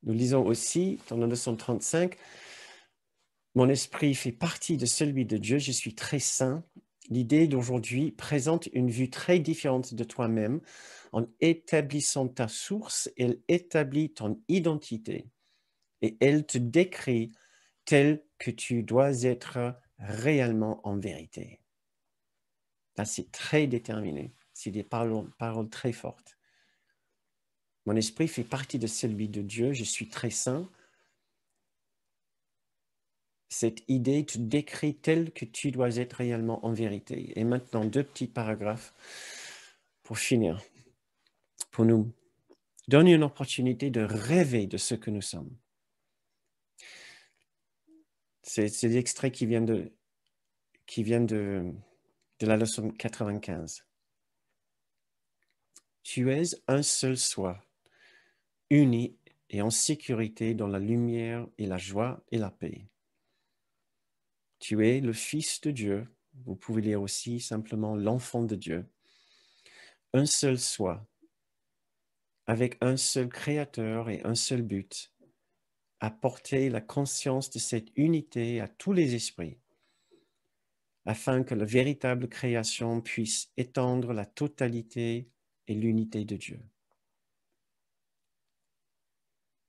Nous lisons aussi dans la leçon 35, « Mon esprit fait partie de celui de Dieu, je suis très saint. L'idée d'aujourd'hui présente une vue très différente de toi-même. En établissant ta source, elle établit ton identité et elle te décrit tel que tu dois être réellement en vérité. » Là, c'est très déterminé. C'est des paroles très fortes. Mon esprit fait partie de celui de Dieu. Je suis très saint. Cette idée te décrit tel que tu dois être réellement en vérité. Et maintenant, 2 petits paragraphes pour finir, pour nous donner une opportunité de rêver de ce que nous sommes. C'est l'extrait qui vient de la leçon 95. Tu es un seul soi, uni et en sécurité dans la lumière et la joie et la paix. Tu es le Fils de Dieu. Vous pouvez lire aussi simplement l'enfant de Dieu. Un seul soi, avec un seul créateur et un seul but, apporter la conscience de cette unité à tous les esprits, afin que la véritable création puisse étendre la totalité et l'unité de Dieu.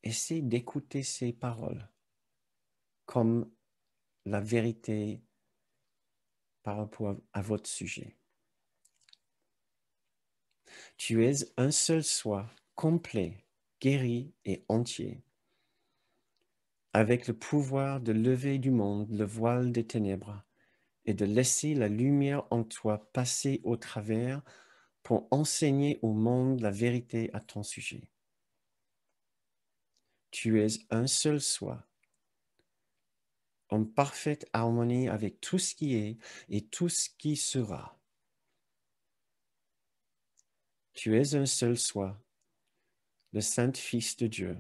Essayez d'écouter ces paroles comme la vérité par rapport à votre sujet. Tu es un seul soi, complet, guéri et entier, avec le pouvoir de lever du monde le voile des ténèbres et de laisser la lumière en toi passer au travers pour enseigner au monde la vérité à ton sujet. Tu es un seul soi, en parfaite harmonie avec tout ce qui est et tout ce qui sera. Tu es un seul soi, le Saint-Fils de Dieu,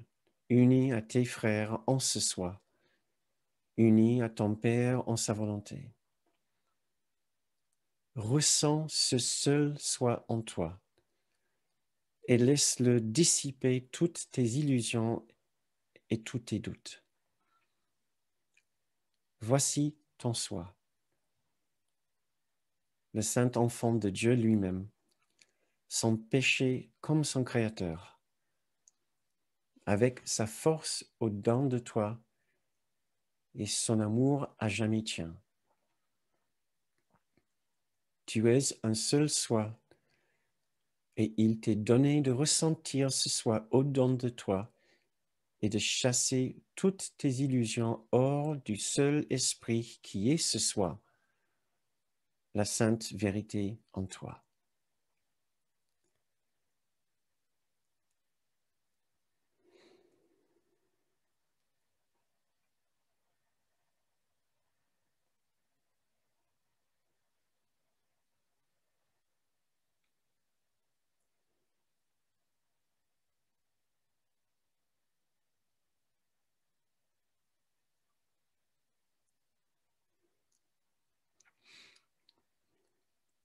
uni à tes frères en ce soi, uni à ton Père en sa volonté. Ressens ce seul soi en toi et laisse-le dissiper toutes tes illusions et tous tes doutes. Voici ton soi, le saint enfant de Dieu lui-même, sans péché comme son Créateur, avec sa force au-dedans de toi et son amour à jamais tien. Tu es un seul soi et il t'est donné de ressentir ce soi au-dedans de toi et de chasser toutes tes illusions hors du seul esprit qui est ce soi, la sainte vérité en toi.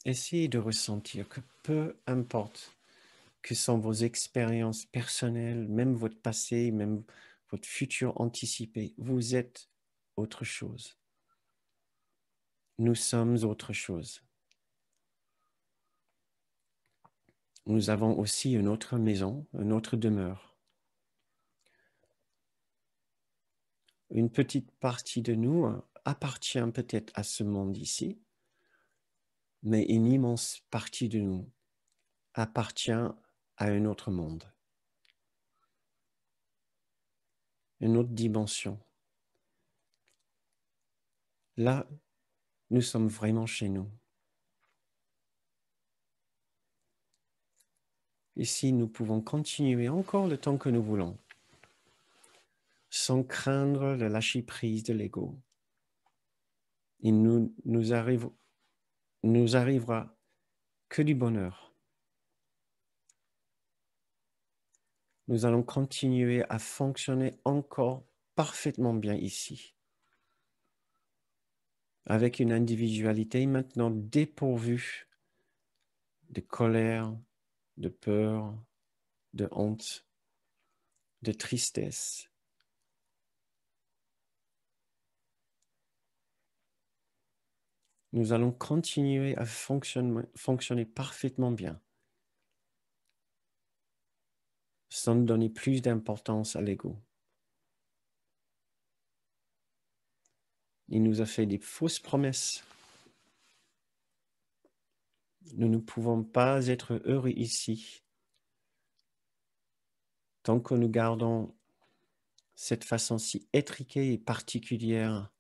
Essayez de ressentir que peu importe que sont vos expériences personnelles, même votre passé, même votre futur anticipé, vous êtes autre chose. Nous sommes autre chose. Nous avons aussi une autre maison, une autre demeure. Une petite partie de nous appartient peut-être à ce monde ici, mais une immense partie de nous appartient à un autre monde, une autre dimension. Là, nous sommes vraiment chez nous. Ici, nous pouvons continuer encore le temps que nous voulons, sans craindre le lâcher-prise de l'ego. Il nous arrivera que du bonheur. Nous allons continuer à fonctionner encore parfaitement bien ici, avec une individualité maintenant dépourvue de colère, de peur, de honte, de tristesse. Nous allons continuer à fonctionner parfaitement bien, sans donner plus d'importance à l'ego. Il nous a fait des fausses promesses. Nous ne pouvons pas être heureux ici tant que nous gardons cette façon si étriquée et particulière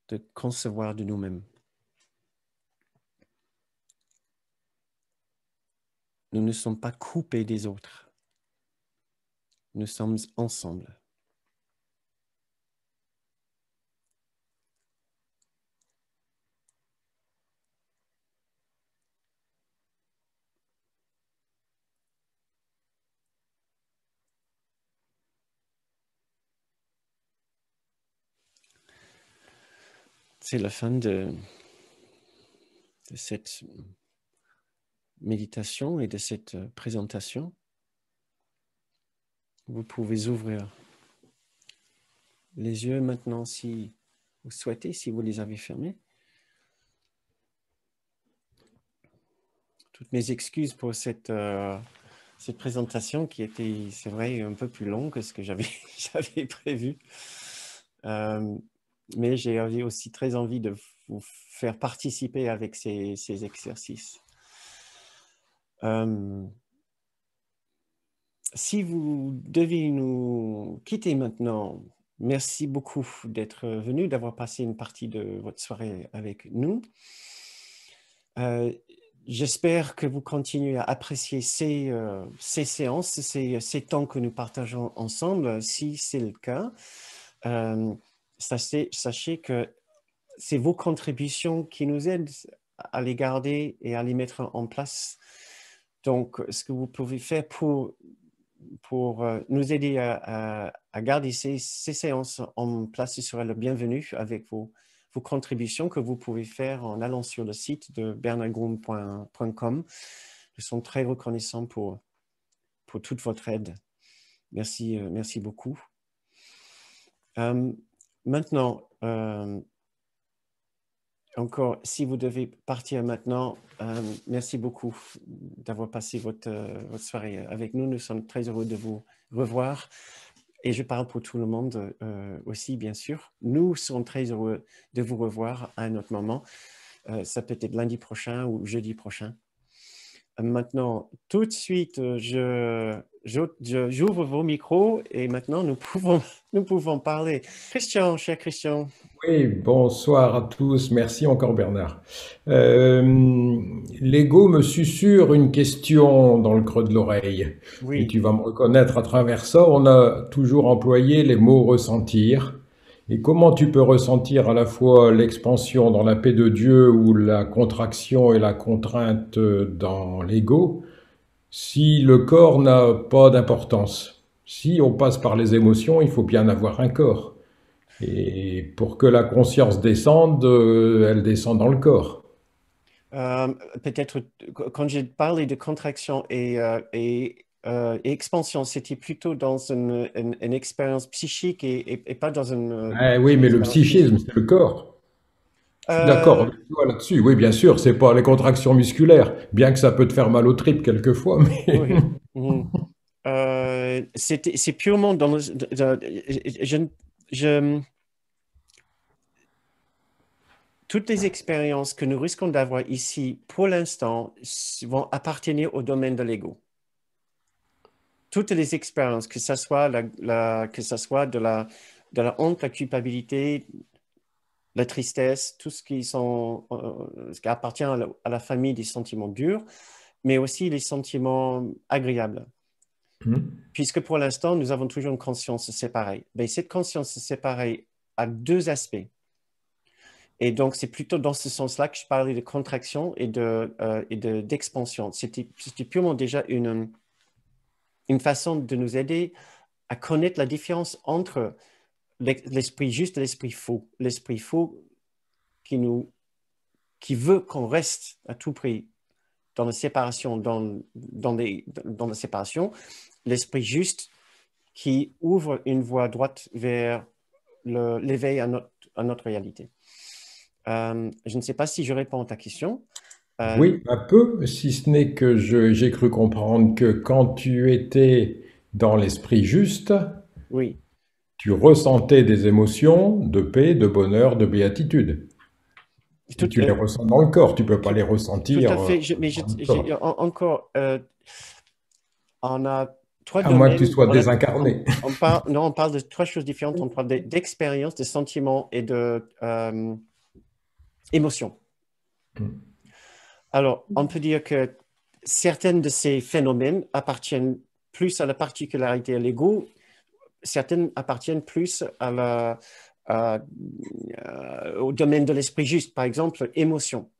de concevoir de nous-mêmes. Nous ne sommes pas coupés des autres. Nous sommes ensemble. c'est la fin de cette méditation et de cette présentation. Vous pouvez ouvrir les yeux maintenant si vous souhaitez, si vous les avez fermés. Toutes mes excuses pour cette présentation qui était, c'est vrai, un peu plus longue que ce que j'avais prévu. Mais j'ai aussi très envie de vous faire participer avec ces exercices. Si vous devez nous quitter maintenant, merci beaucoup d'être venu, d'avoir passé une partie de votre soirée avec nous. J'espère que vous continuez à apprécier ces séances, ces temps que nous partageons ensemble. Si c'est le cas, sachez que c'est vos contributions qui nous aident à les garder et à les mettre en place. Donc, ce que vous pouvez faire pour nous aider à garder ces séances en place, ce sera le bienvenu avec vos contributions que vous pouvez faire en allant sur le site de bernardgroom.com. Nous sommes très reconnaissants pour toute votre aide. Merci, merci beaucoup. Maintenant, encore, si vous devez partir maintenant, merci beaucoup d'avoir passé votre soirée avec nous. Nous sommes très heureux de vous revoir. Et je parle pour tout le monde aussi, bien sûr. Nous sommes très heureux de vous revoir à un autre moment. Ça peut être lundi prochain ou jeudi prochain. Maintenant, tout de suite, j'ouvre vos micros et maintenant, nous pouvons parler. Christian, cher Christian. Oui, bonsoir à tous. Merci encore Bernard. L'ego me susurre une question dans le creux de l'oreille. Et Oui. tu vas me reconnaître à travers ça. On a toujours employé les mots ressentir. Et comment tu peux ressentir à la fois l'expansion dans la paix de Dieu ou la contraction et la contrainte dans l'ego si le corps n'a pas d'importance? Si on passe par les émotions, il faut bien avoir un corps. Et pour que la conscience descende, elle descend dans le corps. Peut-être quand j'ai parlé de contraction et expansion, c'était plutôt dans une expérience psychique et pas dans Oui, une mais le expérience psychisme, physique. c'est le corps. Je suis d'accord Euh, avec toi là-dessus. Oui, bien sûr, c'est pas les contractions musculaires, bien que ça peut te faire mal aux tripes quelquefois, mais oui. Mhm. C'est purement dans le, je- toutes les expériences que nous risquons d'avoir ici, pour l'instant, vont appartenir au domaine de l'ego. Toutes les expériences, que ce soit, que ça soit de la honte, la culpabilité, la tristesse, tout ce qui appartient à la famille des sentiments durs, mais aussi les sentiments agréables. Puisque pour l'instant, nous avons toujours une conscience séparée. Mais cette conscience séparée a deux aspects. Et donc, c'est plutôt dans ce sens-là que je parlais de contraction et d'expansion. C'était purement déjà une façon de nous aider à connaître la différence entre l'esprit juste et l'esprit faux. L'esprit faux qui veut qu'on reste à tout prix dans la séparation, dans la séparation. L'esprit juste qui ouvre une voie droite vers l'éveil à notre réalité. Je ne sais pas si je réponds à ta question. oui, un peu, si ce n'est que j'ai cru comprendre que quand tu étais dans l'esprit juste, Oui, tu ressentais des émotions de paix, de bonheur, de béatitude. Et tout, tu les ressens dans le corps, tu peux pas tout, les tout ressentir à fait. Mais dans le corps. encore, on a trois À moins que tu domaines. sois désincarné. Non, on parle de trois choses différentes. On parle d'expérience, de sentiments et de émotions. Alors, on peut dire que certains de ces phénomènes appartiennent plus à la particularité de l'ego, certaines appartiennent plus au domaine de l'esprit juste. Par exemple, émotion.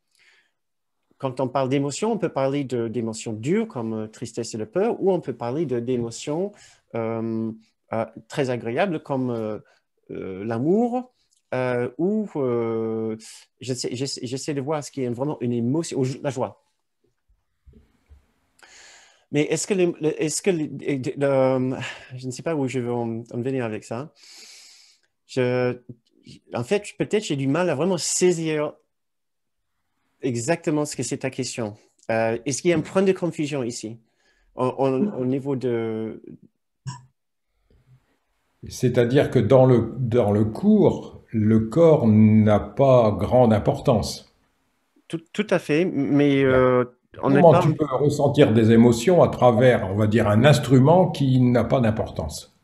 Quand on parle d'émotion, on peut parler d'émotions dures comme tristesse et la peur, ou on peut parler d'émotions très agréables comme l'amour, où j'essaie de voir ce qui est vraiment une émotion, la joie. Mais est-ce que, je ne sais pas où je veux en venir avec ça. En fait, peut-être j'ai du mal à vraiment saisir exactement ce que c'est ta question. Est-ce qu'il y a un point de confusion ici au niveau de... C'est-à-dire que dans le cours, le corps n'a pas grande importance. Tout à fait, mais on n'est Comment pas... tu peux ressentir des émotions à travers, on va dire, un instrument qui n'a pas d'importance?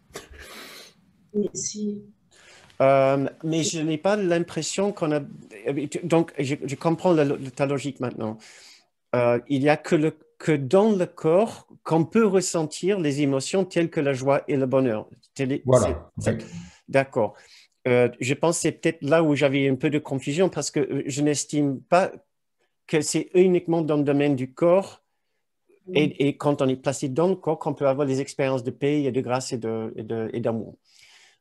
Oui, si. Mais je n'ai pas l'impression qu'on a... Donc, je comprends ta logique maintenant. Il n'y a que dans le corps qu'on peut ressentir les émotions telles que la joie et le bonheur. Voilà. Oui. D'accord. Je pense que c'est peut-être là où j'avais un peu de confusion parce que je n'estime pas que c'est uniquement dans le domaine du corps et quand on est placé dans le corps qu'on peut avoir des expériences de paix et de grâce et d'amour.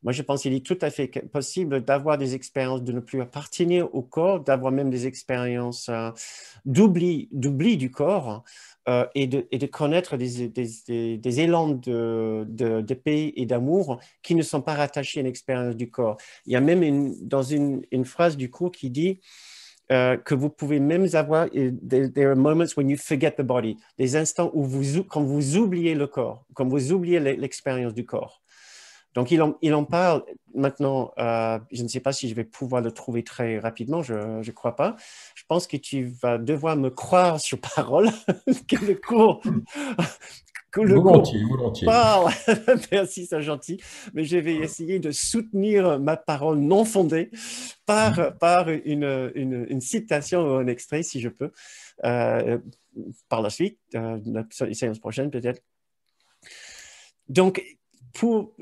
Moi, je pense qu'il est tout à fait possible d'avoir des expériences de ne plus appartenir au corps, d'avoir même des expériences d'oubli du corps et de connaître des élans de paix et d'amour qui ne sont pas rattachés à une expérience du corps. Il y a même dans une phrase du cours qui dit que vous pouvez même avoir, there are moments when you forget the body, des instants où quand vous oubliez le corps, quand vous oubliez l'expérience du corps. Donc, il en parle maintenant. Je ne sais pas si je vais pouvoir le trouver très rapidement. Je ne crois pas. Je pense que tu vas devoir me croire sur parole que le cours Volontiers, volontiers. parle. Merci, c'est gentil. Mais je vais essayer de soutenir ma parole non fondée par une citation ou un extrait, si je peux, par la suite, la séance prochaine peut-être. Donc, pour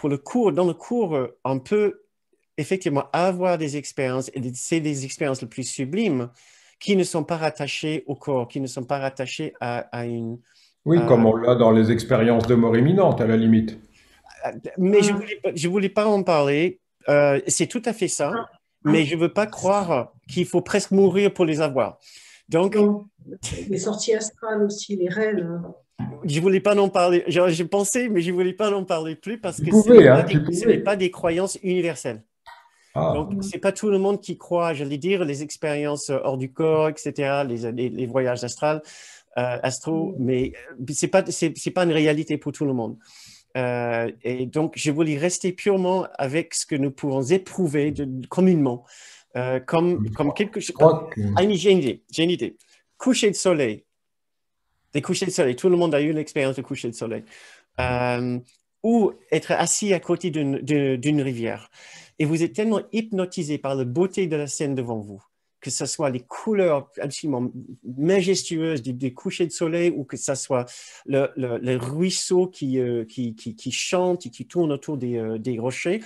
le cours, dans le cours, on peut effectivement avoir des expériences, et c'est des expériences les plus sublimes qui ne sont pas rattachées au corps, qui ne sont pas rattachées à une... Oui, comme on l'a dans les expériences de mort imminente, à la limite. Mais je voulais pas en parler. C'est tout à fait ça, mais je veux pas croire qu'il faut presque mourir pour les avoir. Donc, Non, les sorties astrales aussi, les rêves. je voulais pas en parler. J'ai pensé, mais je voulais pas en parler plus parce Tu que pouvais, hein, tu ce n'est pouvais. pas des croyances universelles. Ah, Donc, c'est pas tout le monde qui croit, j'allais dire, les expériences hors du corps, etc., les voyages astro, mais c'est pas une réalité pour tout le monde. Et donc, je voulais rester purement avec ce que nous pourrons éprouver communément, comme quelque je chose. crois que... Ah, j'ai une idée. Coucher de soleil, des couchers de soleil. Tout le monde a eu l'expérience de coucher de soleil. Ou être assis à côté d'une rivière. Et vous êtes tellement hypnotisé par la beauté de la scène devant vous, que ce soit les couleurs absolument majestueuses des couchers de soleil ou que ce soit le ruisseau qui chante et qui tourne autour des rochers,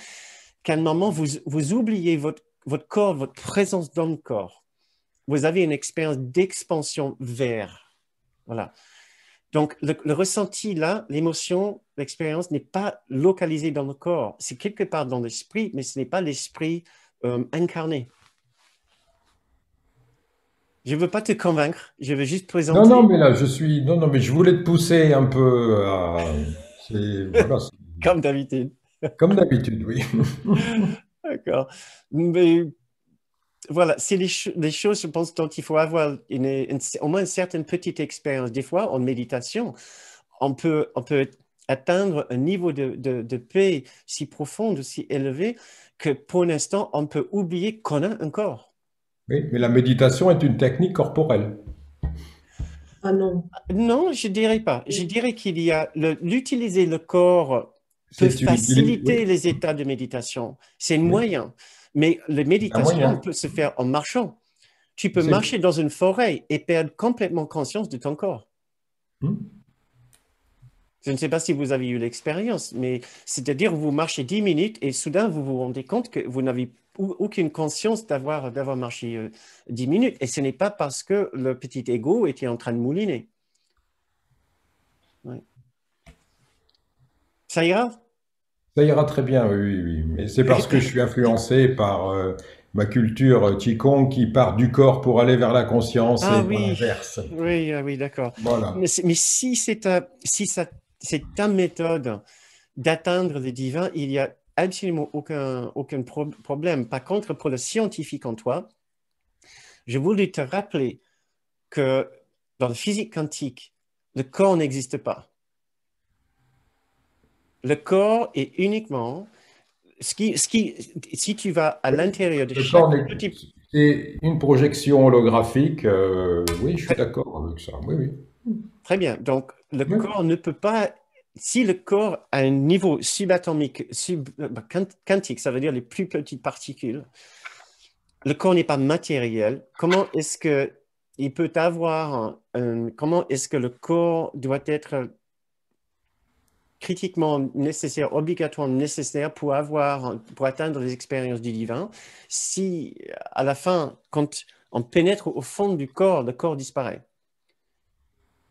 qu'à un moment, vous oubliez votre corps, votre présence dans le corps. Vous avez une expérience d'expansion vers. Voilà. Donc, le ressenti là, l'émotion, l'expérience n'est pas localisée dans le corps. C'est quelque part dans l'esprit, mais ce n'est pas l'esprit incarné. Je ne veux pas te convaincre, je veux juste Non, non, présenter mais là, je suis... Non, non, mais je voulais te pousser un peu à... Voilà, comme d'habitude. comme d'habitude, oui. D'accord. Mais voilà, c'est les choses, je pense, dont il faut avoir au moins une certaine petite expérience. Des fois, en méditation, on peut atteindre un niveau de paix si profond, si élevé, que pour l'instant, on peut oublier qu'on a un corps. Oui, mais la méditation est une technique corporelle. Ah non. Non, je dirais pas. Je dirais qu'il y a l'utiliser le corps peut C'est une utilité, faciliter oui, les états de méditation. C'est un oui, moyen. Mais la c'est un méditation moyen. peut se faire en marchant. Tu peux C'est... marcher dans une forêt et perdre complètement conscience de ton corps. Hmm. Je ne sais pas si vous avez eu l'expérience, mais c'est-à-dire vous marchez 10 minutes et soudain vous vous rendez compte que vous n'avez aucune conscience d'avoir marché 10 minutes. Et ce n'est pas parce que le petit ego était en train de mouliner. Ouais. Ça ira? Ça ira très bien, oui, oui, oui. Mais c'est parce que je suis influencé par ma culture Qigong qui part du corps pour aller vers la conscience Ah et pas oui, l'inverse. oui, ah oui, d'accord. Voilà. Mais si c'est ta méthode d'atteindre le divin, il n'y a absolument aucun problème. Par contre, pour le scientifique en toi, je voulais te rappeler que dans la physique quantique, le corps n'existe pas. Le corps est uniquement si tu vas à Oui. l'intérieur de Le corps, chaque petit. c'est une projection holographique. Oui, je suis d'accord avec ça. Oui, oui. Très bien. Donc, le Oui. corps ne peut pas. Si le corps a un niveau subatomique, quantique, ça veut dire les plus petites particules, le corps n'est pas matériel. Comment est-ce que il peut avoir comment est-ce que le corps doit être critiquement nécessaire, obligatoirement nécessaire pour atteindre les expériences du divin, si à la fin, quand on pénètre au fond du corps, le corps disparaît.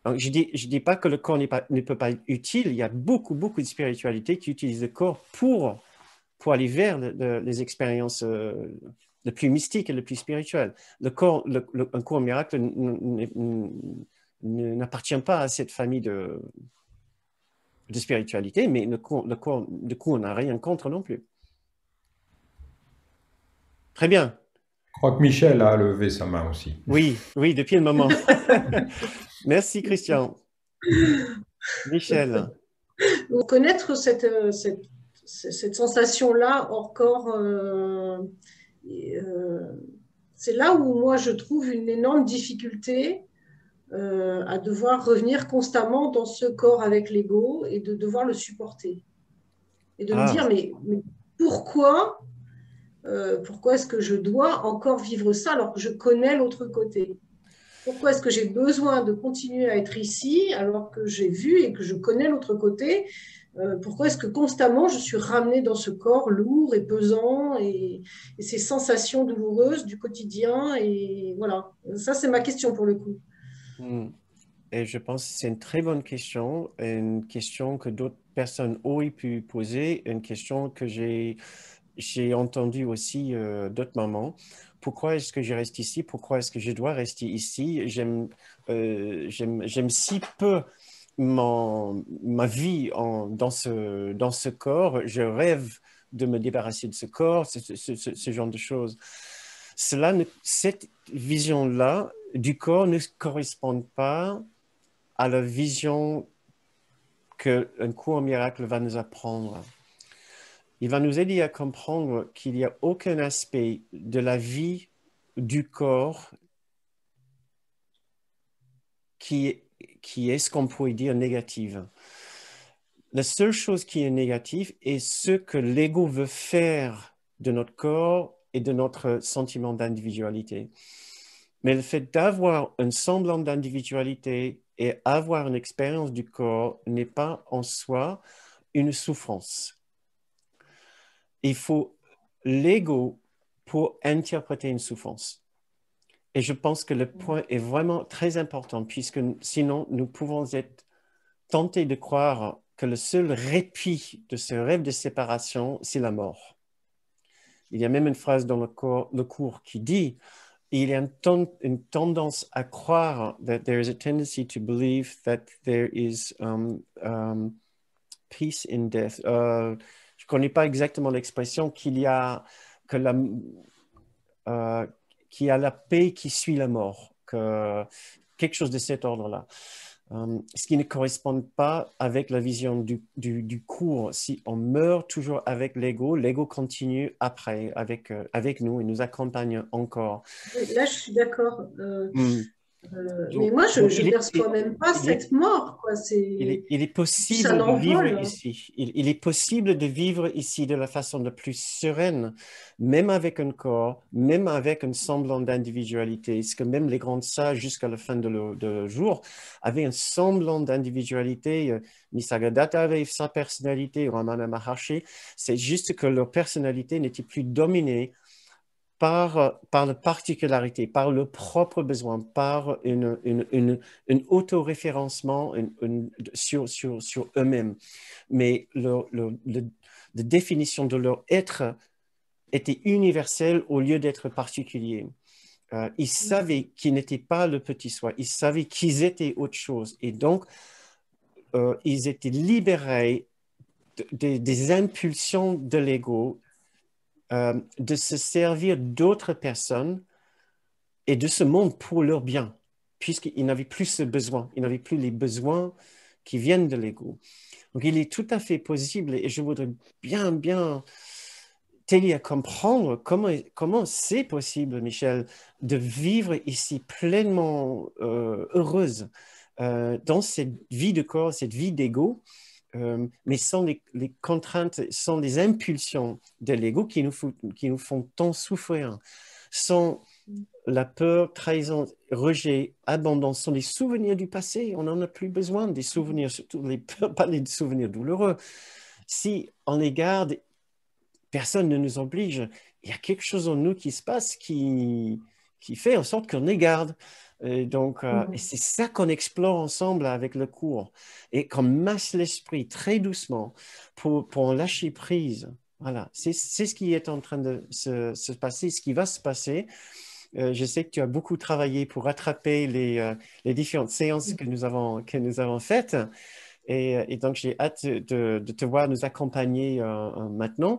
Donc, je dis pas que le corps ne peut pas être utile. Il y a beaucoup de spiritualité qui utilise le corps pour aller vers les expériences les plus mystiques et les plus spirituelles. Le corps, un cours miracle n'appartient pas à cette famille de spiritualité, mais du coup, on n'a rien contre non plus. Très bien. Je crois que Michel a levé sa main aussi. Oui, oui, depuis le moment. Merci, Christian. Michel. Connaître cette sensation-là hors corps, c'est là où moi je trouve une énorme difficulté à devoir revenir constamment dans ce corps avec l'ego et de devoir le supporter. Et de me Ah, dire, mais pourquoi est-ce que je dois encore vivre ça alors que je connais l'autre côté? Pourquoi est-ce que j'ai besoin de continuer à être ici alors que j'ai vu et que je connais l'autre côté? Pourquoi est-ce que constamment je suis ramenée dans ce corps lourd et pesant et ces sensations douloureuses du quotidien? Et voilà, ça c'est ma question pour le coup. hmm. Et je pense que c'est une très bonne question, une question que d'autres personnes auraient pu poser, une question que j'ai entendue aussi d'autres mamans. Pourquoi est-ce que je reste ici? Pourquoi est-ce que je dois rester ici? J'aime si peu ma vie dans ce corps. Je rêve de me débarrasser de ce corps, ce genre de choses. Cette vision-là du corps ne correspond pas à la vision qu'un cours miracle va nous apprendre. Il va nous aider à comprendre qu'il n'y a aucun aspect de la vie du corps qui est ce qu'on pourrait dire négative. La seule chose qui est négative est ce que l'ego veut faire de notre corps et de notre sentiment d'individualité. Mais le fait d'avoir un semblant d'individualité et avoir une expérience du corps n'est pas en soi une souffrance. Il faut l'ego pour interpréter une souffrance. Et je pense que le point est vraiment très important, puisque sinon, nous pouvons être tentés de croire que le seul répit de ce rêve de séparation, c'est la mort. Il y a même une phrase dans le cours qui dit, il y a une tendance à croire that there is a tendency to believe that there is peace in death. Je ne connais pas exactement l'expression que la, qu'il y a la paix qui suit la mort, quelque chose de cet ordre-là. Ce qui ne correspond pas avec la vision du cours. Si on meurt toujours avec l'ego, l'ego continue après avec nous et nous accompagne encore. Là, je suis d'accord. Mm. Mais moi, je Donc ne perçois même pas il est, cette mort, quoi. C'est il est plus un possible de vivre envol. ici. Il est possible de vivre ici de la façon la plus sereine, même avec un corps, même avec un semblant d'individualité. Ce que même les grands sages, jusqu'à la fin de leur jour, avaient un semblant d'individualité. Nisargadatta avait sa personnalité, Ramana Maharshi. C'est juste que leur personnalité n'était plus dominée par la particularité, par le propre besoin, par un autoréférencement sur eux-mêmes. Mais de définition de leur être était universelle au lieu d'être particulier. Ils savaient qu'ils n'étaient pas le petit soi, ils savaient qu'ils étaient autre chose. Et donc, ils étaient libérés des impulsions de l'ego, de se servir d'autres personnes et de ce monde pour leur bien, puisqu'ils n'avaient plus ce besoin, ils n'avaient plus les besoins qui viennent de l'ego. Donc, il est tout à fait possible, et je voudrais bien t'aider à comprendre comment c'est possible, Michel, de vivre ici pleinement heureuse dans cette vie de corps, cette vie d'ego, mais sans les contraintes, sans les impulsions de l'ego qui nous font tant souffrir, sans la peur, trahison, rejet, abandon, sont des souvenirs du passé. On n'en a plus besoin des souvenirs, surtout pas les souvenirs douloureux. Si on les garde, personne ne nous oblige. Il y a quelque chose en nous qui se passe qui fait en sorte qu'on les garde. Et c'est ça qu'on explore ensemble avec le cours. Et qu'on masse l'esprit très doucement pour en lâcher prise. Voilà, c'est ce qui est en train de se passer, ce qui va se passer. Je sais que tu as beaucoup travaillé pour rattraper les différentes séances que nous avons faites. Et donc, j'ai hâte de te voir nous accompagner maintenant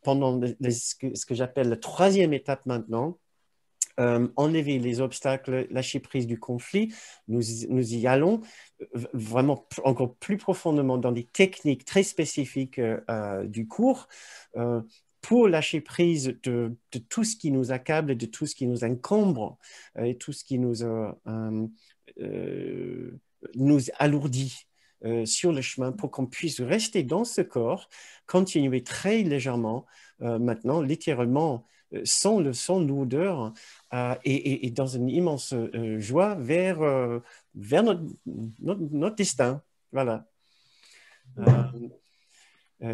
pendant ce que j'appelle la troisième étape maintenant. Enlever les obstacles, lâcher prise du conflit. Nous y allons vraiment encore plus profondément dans des techniques très spécifiques du cours pour lâcher prise de tout ce qui nous accable, de tout ce qui nous encombre et tout ce qui nous alourdit sur le chemin pour qu'on puisse rester dans ce corps, continuer très légèrement, maintenant, littéralement, sans lourdeur et dans une immense joie vers notre destin. Voilà.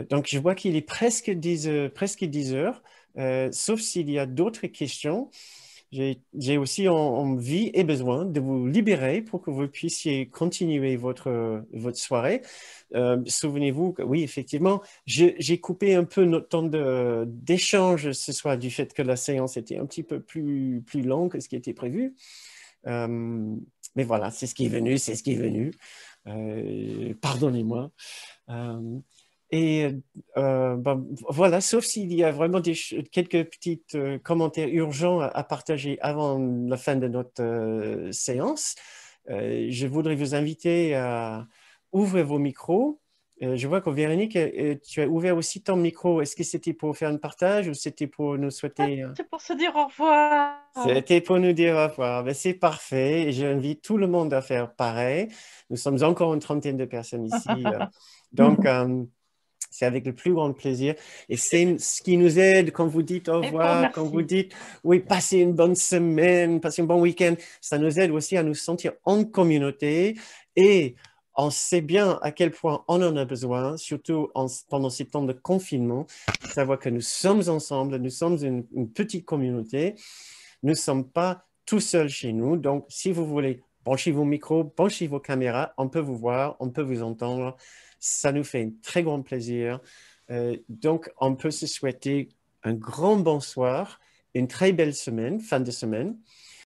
Donc, je vois qu'il est presque 10 heures, sauf s'il y a d'autres questions. J'ai aussi envie et besoin de vous libérer pour que vous puissiez continuer votre soirée. Souvenez-vous que oui, effectivement, j'ai coupé un peu notre temps d'échange ce soir du fait que la séance était un petit peu plus longue que ce qui était prévu. Mais voilà, c'est ce qui est venu, c'est ce qui est venu. Pardonnez-moi. Voilà, sauf s'il y a vraiment quelques petits commentaires urgents à partager avant la fin de notre séance, je voudrais vous inviter à ouvrir vos micros. Je vois que Véronique, tu as ouvert aussi ton micro. Est-ce que c'était pour faire un partage ou c'était pour nous souhaiter... C'est pour se dire au revoir. C'était pour nous dire au revoir. Ben, c'est parfait. Et j'invite tout le monde à faire pareil. Nous sommes encore une trentaine de personnes ici. Donc, c'est avec le plus grand plaisir. Et c'est ce qui nous aide quand vous dites au revoir, quand vous dites, oui, passez une bonne semaine, passez un bon week-end. Ça nous aide aussi à nous sentir en communauté. Et on sait bien à quel point on en a besoin, surtout pendant ces temps de confinement, de savoir que nous sommes ensemble, nous sommes une petite communauté. Nous ne sommes pas tout seuls chez nous. Donc, si vous voulez, branchez vos micros, branchez vos caméras, on peut vous voir, on peut vous entendre. Ça nous fait un très grand plaisir. Donc, on peut se souhaiter un grand bonsoir, une très belle semaine, fin de semaine.